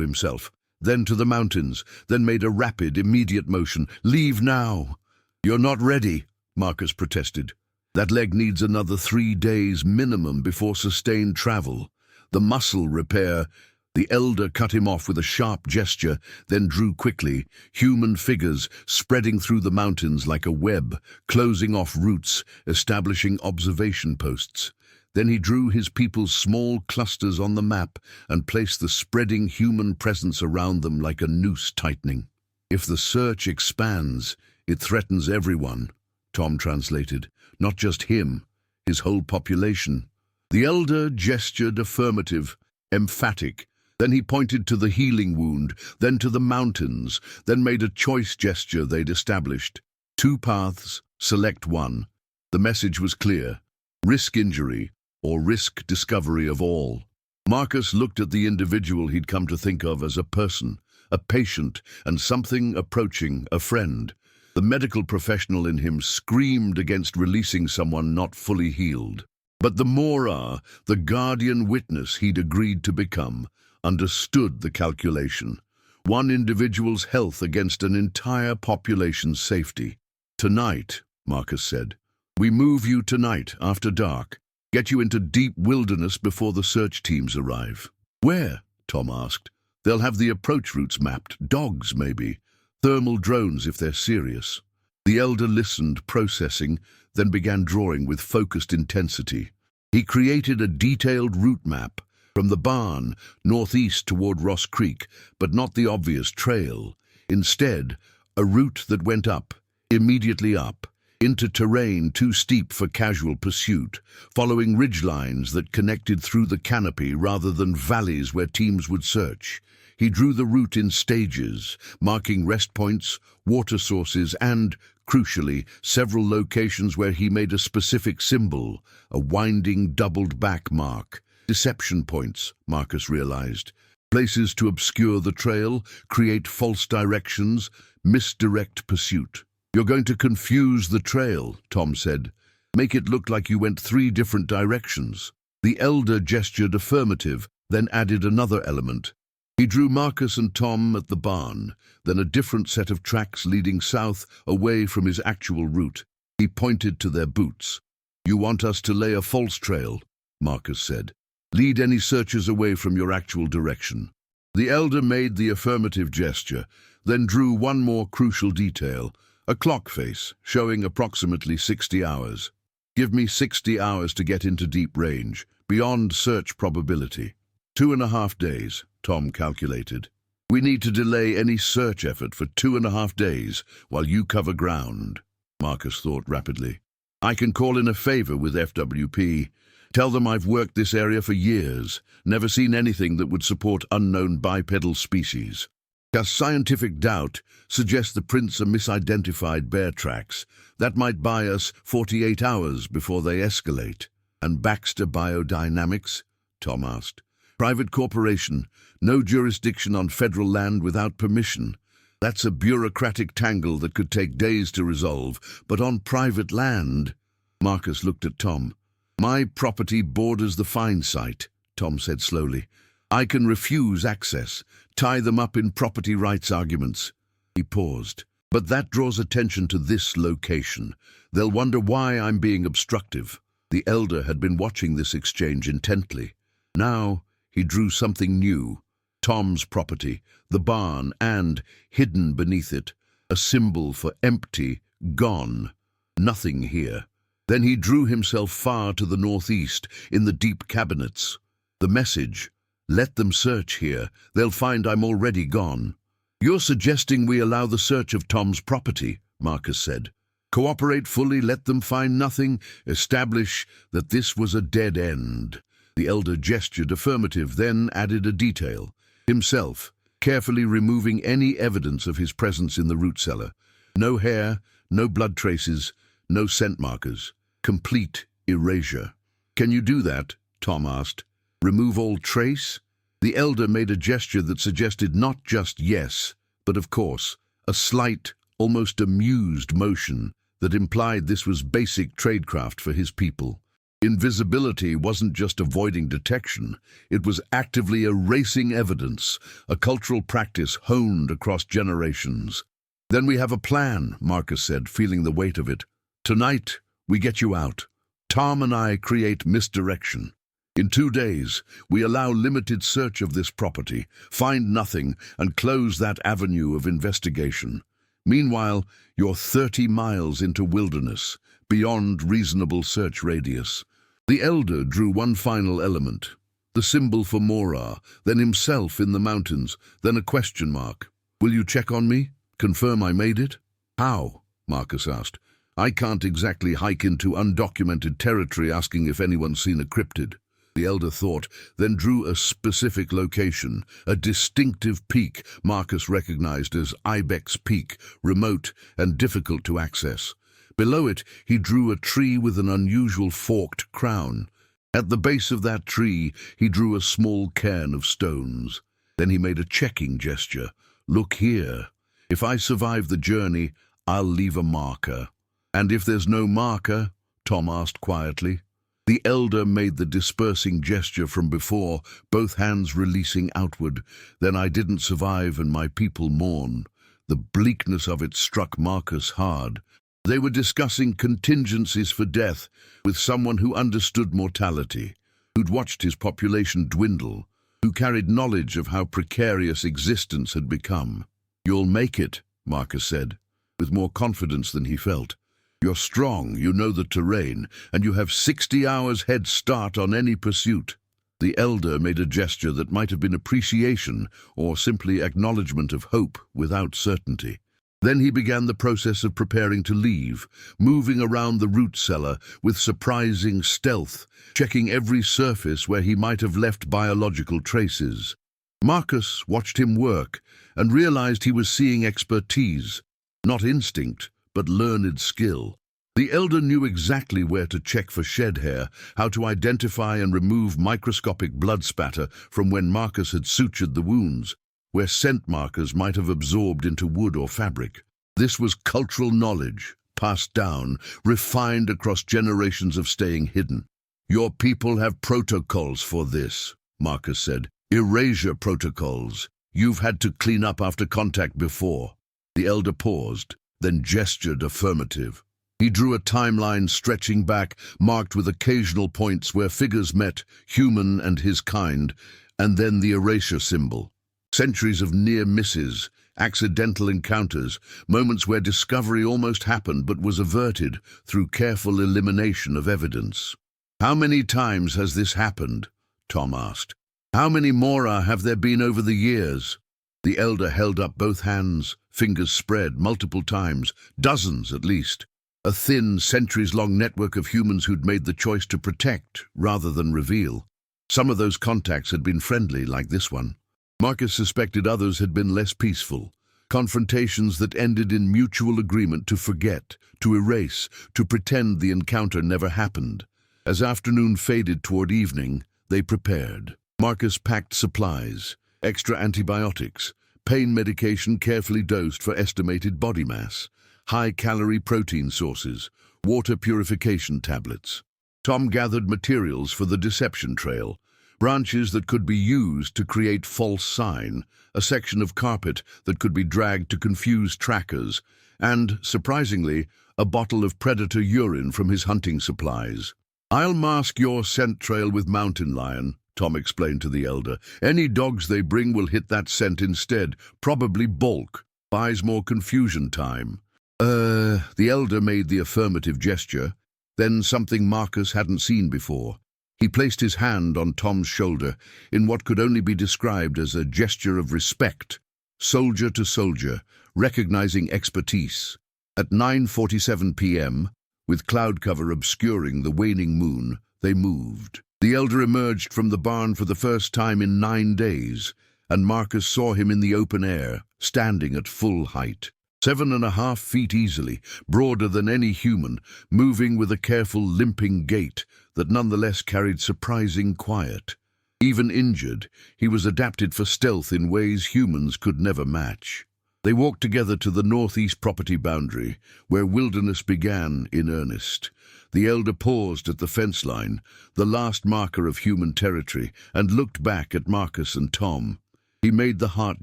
himself, then to the mountains, then made a rapid, immediate motion. "Leave now." "You're not ready," Marcus protested. "That leg needs another 3 days minimum before sustained travel. The muscle repair..." The elder cut him off with a sharp gesture, then drew quickly, human figures spreading through the mountains like a web, closing off routes, establishing observation posts. Then he drew his people's small clusters on the map and placed the spreading human presence around them like a noose tightening. "If the search expands, it threatens everyone," Tom translated. "Not just him, his whole population." The elder gestured affirmative, emphatic. Then he pointed to the healing wound, then to the mountains, then made a choice gesture they'd established. 2 paths, select one. The message was clear. Risk injury, or risk discovery of all. Marcus looked at the individual he'd come to think of as a person, a patient, and something approaching, a friend. The medical professional in him screamed against releasing someone not fully healed. But the Mora, the guardian witness he'd agreed to become, understood the calculation. One individual's health against an entire population's safety. "Tonight," Marcus said. "We move you tonight, after dark. Get you into deep wilderness before the search teams arrive." "Where?" Tom asked. "They'll have the approach routes mapped. Dogs, maybe. Thermal drones if they're serious." The elder listened, processing, then began drawing with focused intensity. He created a detailed route map, from the barn, northeast toward Ross Creek, but not the obvious trail. Instead, a route that went up, immediately up, into terrain too steep for casual pursuit, following ridgelines that connected through the canopy rather than valleys where teams would search. He drew the route in stages, marking rest points, water sources, and, crucially, several locations where he made a specific symbol, a winding doubled-back mark. Deception points, Marcus realized. Places to obscure the trail, create false directions, misdirect pursuit. "You're going to confuse the trail," Tom said. "Make it look like you went 3 different directions." The elder gestured affirmative, then added another element. He drew Marcus and Tom at the barn, then a different set of tracks leading south, away from his actual route. He pointed to their boots. "You want us to lay a false trail," Marcus said. "Lead any searchers away from your actual direction." The elder made the affirmative gesture, then drew one more crucial detail, a clock face showing approximately 60 hours. "Give me 60 hours to get into deep range, beyond search probability." 2.5 days, Tom calculated. "We need to delay any search effort for 2.5 days while you cover ground," Marcus thought rapidly. "I can call in a favor with FWP. Tell them I've worked this area for years, never seen anything that would support unknown bipedal species. Cast scientific doubt suggests the prints are misidentified bear tracks. That might buy us 48 hours before they escalate." "And Baxter Biodynamics?" Tom asked. "Private corporation, no jurisdiction on federal land without permission. That's a bureaucratic tangle that could take days to resolve, but on private land..." Marcus looked at Tom. "My property borders the find site," Tom said slowly. "I can refuse access, tie them up in property rights arguments." He paused. "But that draws attention to this location. They'll wonder why I'm being obstructive." The elder had been watching this exchange intently. Now he drew something new. Tom's property, the barn, and, hidden beneath it, a symbol for empty, gone. Nothing here. Then he drew himself far to the northeast, in the deep cabinets. The message: "Let them search here. They'll find I'm already gone." "You're suggesting we allow the search of Tom's property," Marcus said. "Cooperate fully, let them find nothing, establish that this was a dead end. The elder gestured affirmative, then added a detail. Himself, carefully removing any evidence of his presence in the root cellar. No hair, no blood traces, no scent markers. Complete erasure. "Can you do that?" Tom asked. "Remove all trace?" The elder made a gesture that suggested not just yes, but of course, a slight, almost amused motion that implied this was basic tradecraft for his people. Invisibility wasn't just avoiding detection, it was actively erasing evidence, a cultural practice honed across generations. "Then we have a plan," Marcus said, feeling the weight of it. "Tonight, we get you out. Tom and I create misdirection. In 2 days, we allow limited search of this property, find nothing, and close that avenue of investigation. Meanwhile, you're 30 miles into wilderness, beyond reasonable search radius." The elder drew one final element, the symbol for Mora, then himself in the mountains, then a question mark. "Will you check on me? Confirm I made it?" "How?" Marcus asked. "I can't exactly hike into undocumented territory asking if anyone's seen a cryptid." The elder thought, then drew a specific location, a distinctive peak Marcus recognized as Ibex Peak, remote and difficult to access. Below it, he drew a tree with an unusual forked crown. At the base of that tree, he drew a small cairn of stones. Then he made a checking gesture. "Look here. If I survive the journey, I'll leave a marker." "And if there's no marker?" Tom asked quietly. The elder made the dispersing gesture from before, both hands releasing outward. "Then I didn't survive and my people mourn." The bleakness of it struck Marcus hard. They were discussing contingencies for death with someone who understood mortality, who'd watched his population dwindle, who carried knowledge of how precarious existence had become. "You'll make it," Marcus said, with more confidence than he felt. "You're strong, you know the terrain, and you have 60 hours head start on any pursuit." The elder made a gesture that might have been appreciation or simply acknowledgement of hope without certainty. Then he began the process of preparing to leave, moving around the root cellar with surprising stealth, checking every surface where he might have left biological traces. Marcus watched him work and realized he was seeing expertise, not instinct, but learned skill. The elder knew exactly where to check for shed hair, how to identify and remove microscopic blood spatter from when Marcus had sutured the wounds, where scent markers might have absorbed into wood or fabric. This was cultural knowledge, passed down, refined across generations of staying hidden. "Your people have protocols for this," Marcus said. "Erasure protocols. You've had to clean up after contact before." The elder paused, then gestured affirmative. He drew a timeline stretching back, marked with occasional points where figures met, human and his kind, and then the erasure symbol. Centuries of near misses, accidental encounters, moments where discovery almost happened but was averted through careful elimination of evidence. "How many times has this happened?" Tom asked. "How many Mora have there been over the years?" The elder held up both hands, fingers spread multiple times, dozens at least. A thin, centuries-long network of humans who'd made the choice to protect rather than reveal. Some of those contacts had been friendly, like this one. Marcus suspected others had been less peaceful. Confrontations that ended in mutual agreement to forget, to erase, to pretend the encounter never happened. As afternoon faded toward evening, they prepared. Marcus packed supplies, extra antibiotics, pain medication carefully dosed for estimated body mass, high-calorie protein sources, water purification tablets. Tom gathered materials for the deception trail, branches that could be used to create false sign, a section of carpet that could be dragged to confuse trackers, and, surprisingly, a bottle of predator urine from his hunting supplies. "I'll mask your scent trail with mountain lion," Tom explained to the elder. "Any dogs they bring will hit that scent instead, probably bulk. Buys more confusion time." The elder made the affirmative gesture, then something Marcus hadn't seen before. He placed his hand on Tom's shoulder in what could only be described as a gesture of respect, soldier to soldier, recognizing expertise. At 9:47 p.m., with cloud cover obscuring the waning moon, they moved. The elder emerged from the barn for the first time in 9 days, and Marcus saw him in the open air, standing at full height. 7.5 feet easily, broader than any human, moving with a careful limping gait that nonetheless carried surprising quiet. Even injured, he was adapted for stealth in ways humans could never match. They walked together to the northeast property boundary, where wilderness began in earnest. The elder paused at the fence line, the last marker of human territory, and looked back at Marcus and Tom. He made the heart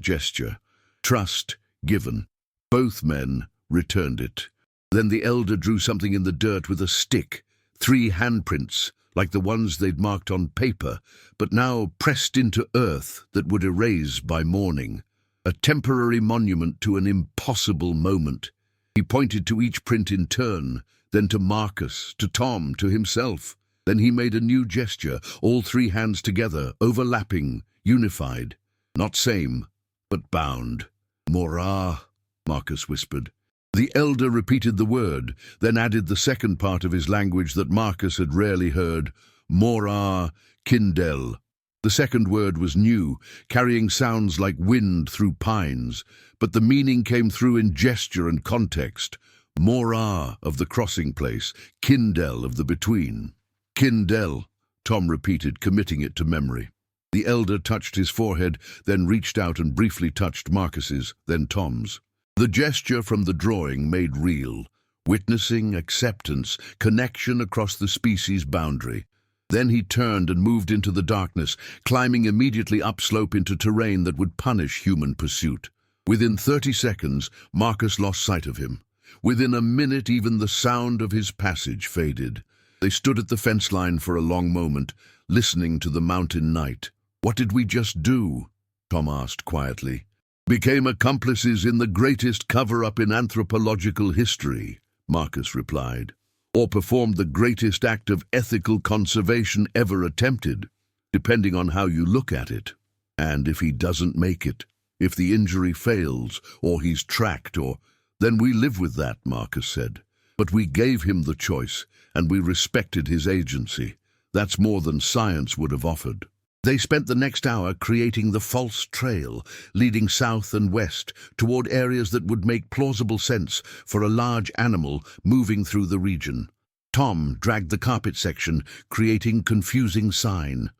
gesture. Trust given. Both men returned it. Then the elder drew something in the dirt with a stick, 3 handprints, like the ones they'd marked on paper, but now pressed into earth that would erase by morning. A temporary monument to an impossible moment. He pointed to each print in turn, then to Marcus, to Tom, to himself. Then he made a new gesture, all 3 hands together, overlapping, unified. Not same, but bound. Morah, Marcus whispered. The elder repeated the word, then added the second part of his language that Marcus had rarely heard, Morah Kindel. The second word was new, carrying sounds like wind through pines, but the meaning came through in gesture and context. Morah of the crossing place, Kindel of the between. Kindel, Tom repeated, committing it to memory. The elder touched his forehead, then reached out and briefly touched Marcus's, then Tom's. The gesture from the drawing made real, witnessing, acceptance, connection across the species boundary. Then he turned and moved into the darkness, climbing immediately upslope into terrain that would punish human pursuit. Within 30 seconds, Marcus lost sight of him. Within a minute, even the sound of his passage faded. They stood at the fence line for a long moment, listening to the mountain night. "What did we just do?" Tom asked quietly. "Became accomplices in the greatest cover-up in anthropological history," Marcus replied. "Or performed the greatest act of ethical conservation ever attempted, depending on how you look at it. And if he doesn't make it, if the injury fails, or he's tracked, then we live with that," Marcus said. "But we gave him the choice, and we respected his agency. That's more than science would have offered." They spent the next hour creating the false trail, leading south and west toward areas that would make plausible sense for a large animal moving through the region. Tom dragged the carpet section, creating confusing sign.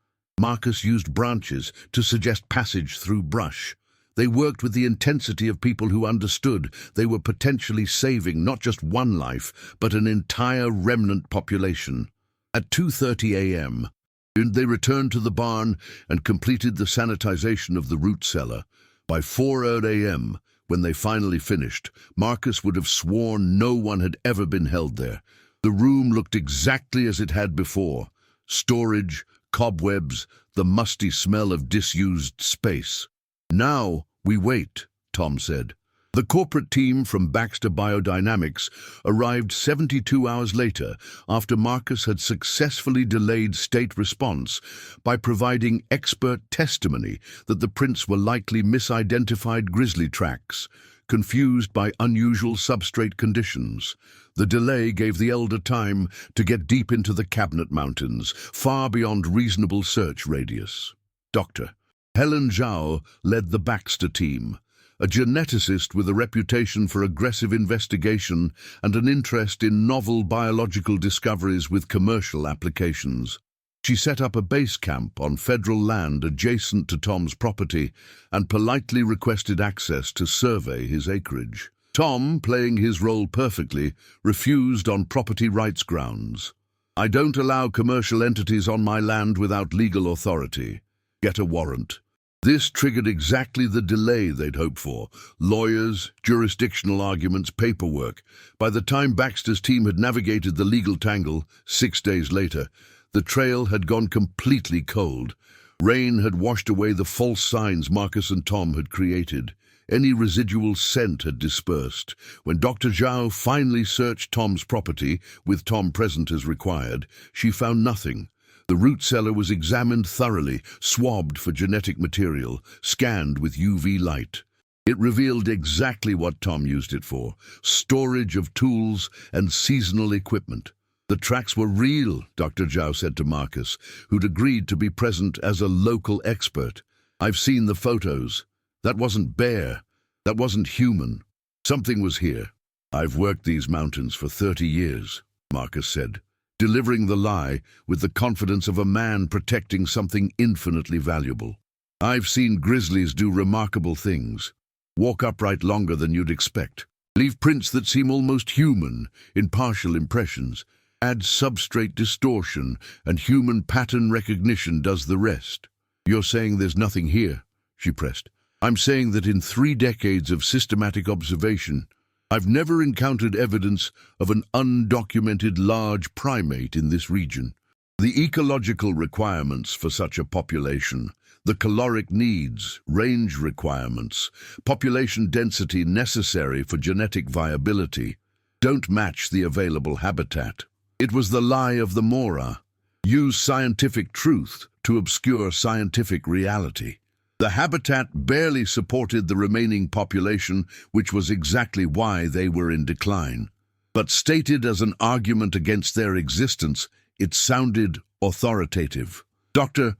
Marcus used branches to suggest passage through brush. They worked with the intensity of people who understood they were potentially saving not just one life, but an entire remnant population. At 2:30 a.m., they returned to the barn and completed the sanitization of the root cellar. By 4 a.m., when they finally finished, Marcus would have sworn no one had ever been held there. The room looked exactly as it had before. Storage, cobwebs, the musty smell of disused space. "Now we wait," Tom said. The corporate team from Baxter Biodynamics arrived 72 hours later after Marcus had successfully delayed state response by providing expert testimony that the prints were likely misidentified grizzly tracks, confused by unusual substrate conditions. The delay gave the elder time to get deep into the Cabinet Mountains, far beyond reasonable search radius. Dr. Helen Zhao led the Baxter team, a geneticist with a reputation for aggressive investigation and an interest in novel biological discoveries with commercial applications. She set up a base camp on federal land adjacent to Tom's property and politely requested access to survey his acreage. Tom, playing his role perfectly, refused on property rights grounds. "I don't allow commercial entities on my land without legal authority. Get a warrant." This triggered exactly the delay they'd hoped for. Lawyers, jurisdictional arguments, paperwork. By the time Baxter's team had navigated the legal tangle, 6 days later, the trail had gone completely cold. Rain had washed away the false signs Marcus and Tom had created. Any residual scent had dispersed. When Dr. Zhao finally searched Tom's property, with Tom present as required, she found nothing. The root cellar was examined thoroughly, swabbed for genetic material, scanned with UV light. It revealed exactly what Tom used it for: storage of tools and seasonal equipment. The tracks were real, Dr. Zhao said to Marcus, who'd agreed to be present as a local expert. I've seen the photos. That wasn't bear. That wasn't human. Something was here. I've worked these mountains for 30 years, Marcus said, delivering the lie with the confidence of a man protecting something infinitely valuable. I've seen grizzlies do remarkable things. Walk upright longer than you'd expect. Leave prints that seem almost human in partial impressions. Add substrate distortion, and human pattern recognition does the rest. You're saying there's nothing here, she pressed. I'm saying that in 3 decades of systematic observation, I've never encountered evidence of an undocumented large primate in this region. The ecological requirements for such a population, the caloric needs, range requirements, population density necessary for genetic viability, don't match the available habitat. It was the lie of the Mora. Use scientific truth to obscure scientific reality. The habitat barely supported the remaining population, which was exactly why they were in decline. But stated as an argument against their existence, it sounded authoritative. Dr.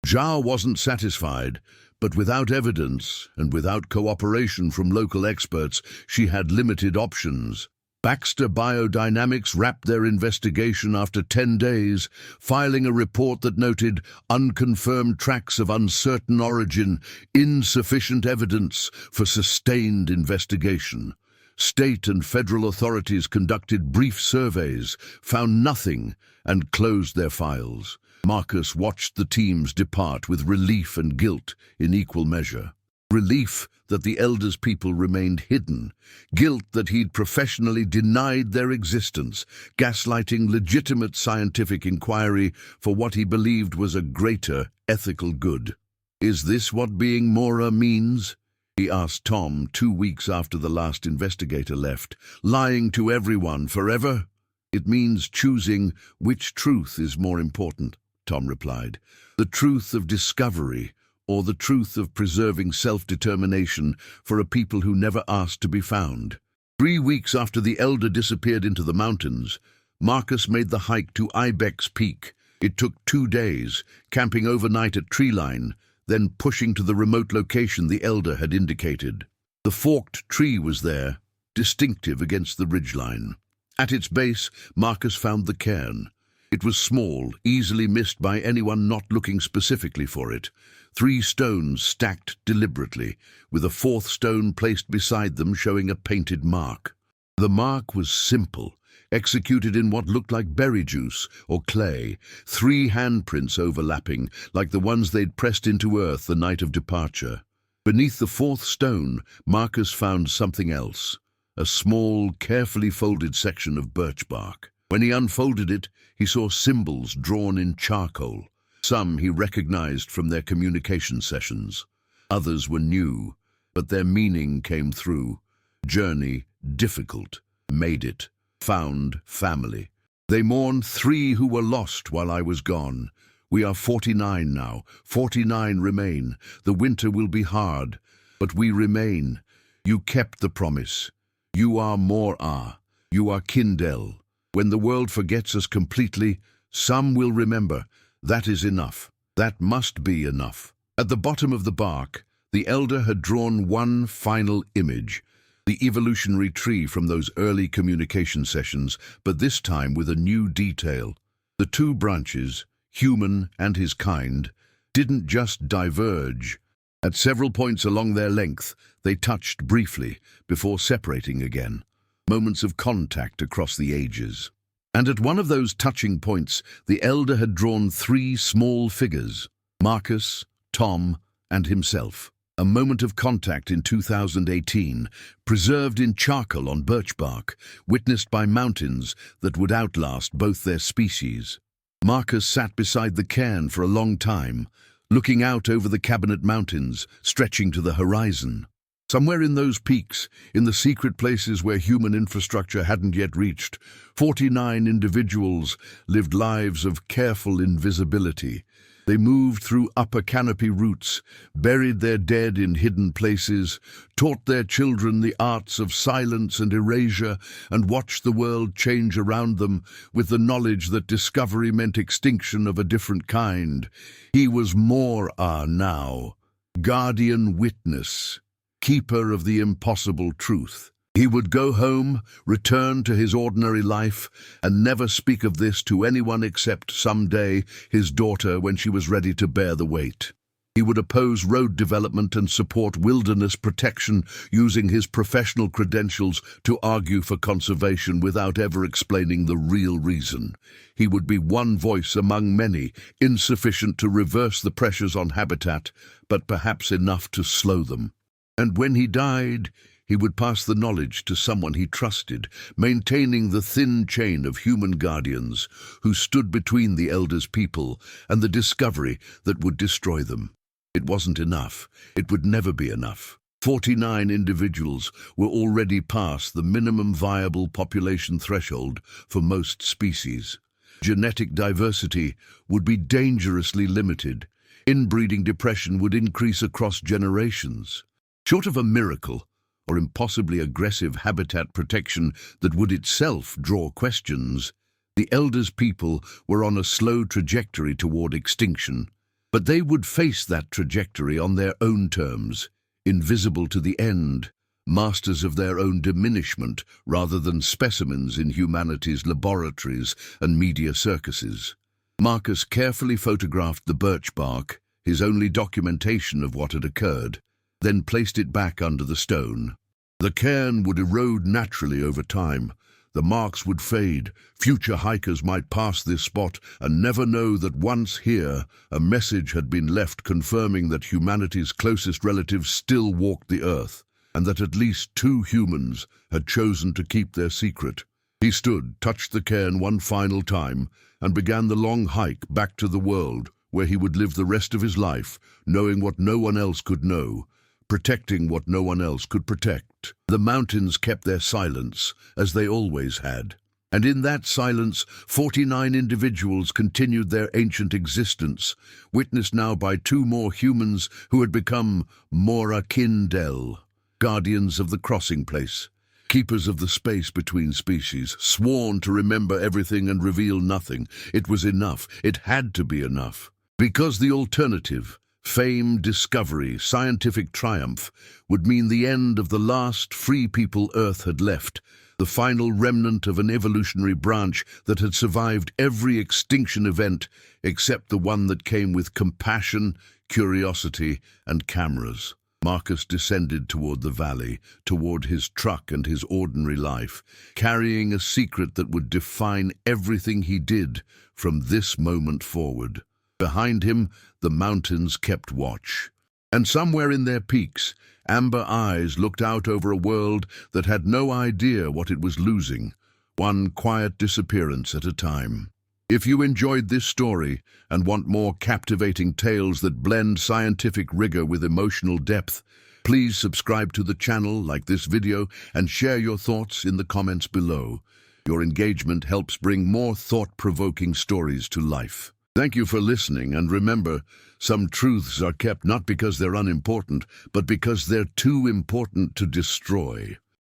Zhao wasn't satisfied, but without evidence and without cooperation from local experts, she had limited options. Baxter Biodynamics wrapped their investigation after 10 days, filing a report that noted unconfirmed tracks of uncertain origin, insufficient evidence for sustained investigation. State and federal authorities conducted brief surveys, found nothing, and closed their files. Marcus watched the teams depart with relief and guilt in equal measure. Relief that the elders' people remained hidden, guilt that he'd professionally denied their existence, gaslighting legitimate scientific inquiry for what he believed was a greater ethical good. Is this what being Mora means? He asked Tom 2 weeks after the last investigator left. Lying to everyone forever? It means choosing which truth is more important, Tom replied. The truth of discovery, or the truth of preserving self-determination for a people who never asked to be found. 3 weeks after the elder disappeared into the mountains, Marcus made the hike to Ibex Peak. It took 2 days, camping overnight at Treeline, then pushing to the remote location the elder had indicated. The forked tree was there, distinctive against the ridgeline. At its base, Marcus found the cairn. It was small, easily missed by anyone not looking specifically for it. 3 stones stacked deliberately, with a 4th stone placed beside them showing a painted mark. The mark was simple, executed in what looked like berry juice or clay, 3 handprints overlapping, like the ones they'd pressed into earth the night of departure. Beneath the 4th stone, Marcus found something else, a small, carefully folded section of birch bark. When he unfolded it, he saw symbols drawn in charcoal. Some he recognized from their communication sessions. Others were new, but their meaning came through. Journey, difficult. Made it. Found, family. They mourned 3 who were lost while I was gone. We are 49 now. 49 remain. The winter will be hard, but we remain. You kept the promise. You are Mora. You are Kindel. When the world forgets us completely, some will remember. That is enough. That must be enough. At the bottom of the bark, the elder had drawn one final image, the evolutionary tree from those early communication sessions, but this time with a new detail. The 2 branches, human and his kind, didn't just diverge. At several points along their length, they touched briefly before separating again. Moments of contact across the ages. And at one of those touching points, the elder had drawn 3 small figures, Marcus, Tom, and himself. A moment of contact in 2018, preserved in charcoal on birch bark, witnessed by mountains that would outlast both their species. Marcus sat beside the cairn for a long time, looking out over the Cabinet Mountains, stretching to the horizon. Somewhere in those peaks, in the secret places where human infrastructure hadn't yet reached, 49 individuals lived lives of careful invisibility. They moved through upper canopy routes, buried their dead in hidden places, taught their children the arts of silence and erasure, and watched the world change around them with the knowledge that discovery meant extinction of a different kind. He was more now, guardian witness, keeper of the impossible truth. He would go home, return to his ordinary life, and never speak of this to anyone except someday his daughter when she was ready to bear the weight. He would oppose road development and support wilderness protection, using his professional credentials to argue for conservation without ever explaining the real reason. He would be one voice among many, insufficient to reverse the pressures on habitat, but perhaps enough to slow them. And when he died, he would pass the knowledge to someone he trusted, maintaining the thin chain of human guardians who stood between the elders' people and the discovery that would destroy them. It wasn't enough. It would never be enough. 49 individuals were already past the minimum viable population threshold for most species. Genetic diversity would be dangerously limited. Inbreeding depression would increase across generations. Short of a miracle, or impossibly aggressive habitat protection that would itself draw questions, the elders' people were on a slow trajectory toward extinction. But they would face that trajectory on their own terms, invisible to the end, masters of their own diminishment rather than specimens in humanity's laboratories and media circuses. Marcus carefully photographed the birch bark, his only documentation of what had occurred, then placed it back under the stone. The cairn would erode naturally over time. The marks would fade. Future hikers might pass this spot and never know that once here, a message had been left confirming that humanity's closest relatives still walked the earth, and that at least 2 humans had chosen to keep their secret. He stood, touched the cairn one final time, and began the long hike back to the world, where he would live the rest of his life, knowing what no one else could know, protecting what no one else could protect. The mountains kept their silence, as they always had. And in that silence, 49 individuals continued their ancient existence, witnessed now by 2 more humans who had become Mora Kindel, guardians of the crossing place, keepers of the space between species, sworn to remember everything and reveal nothing. It was enough. It had to be enough. Because the alternative, fame, discovery, scientific triumph, would mean the end of the last free people Earth had left, the final remnant of an evolutionary branch that had survived every extinction event except the one that came with compassion, curiosity, and cameras. Marcus descended toward the valley, toward his truck and his ordinary life, carrying a secret that would define everything he did from this moment forward. Behind him, the mountains kept watch. And somewhere in their peaks, amber eyes looked out over a world that had no idea what it was losing, one quiet disappearance at a time. If you enjoyed this story and want more captivating tales that blend scientific rigor with emotional depth, please subscribe to the channel, like this video, and share your thoughts in the comments below. Your engagement helps bring more thought-provoking stories to life. Thank you for listening, and remember, some truths are kept not because they're unimportant, but because they're too important to destroy.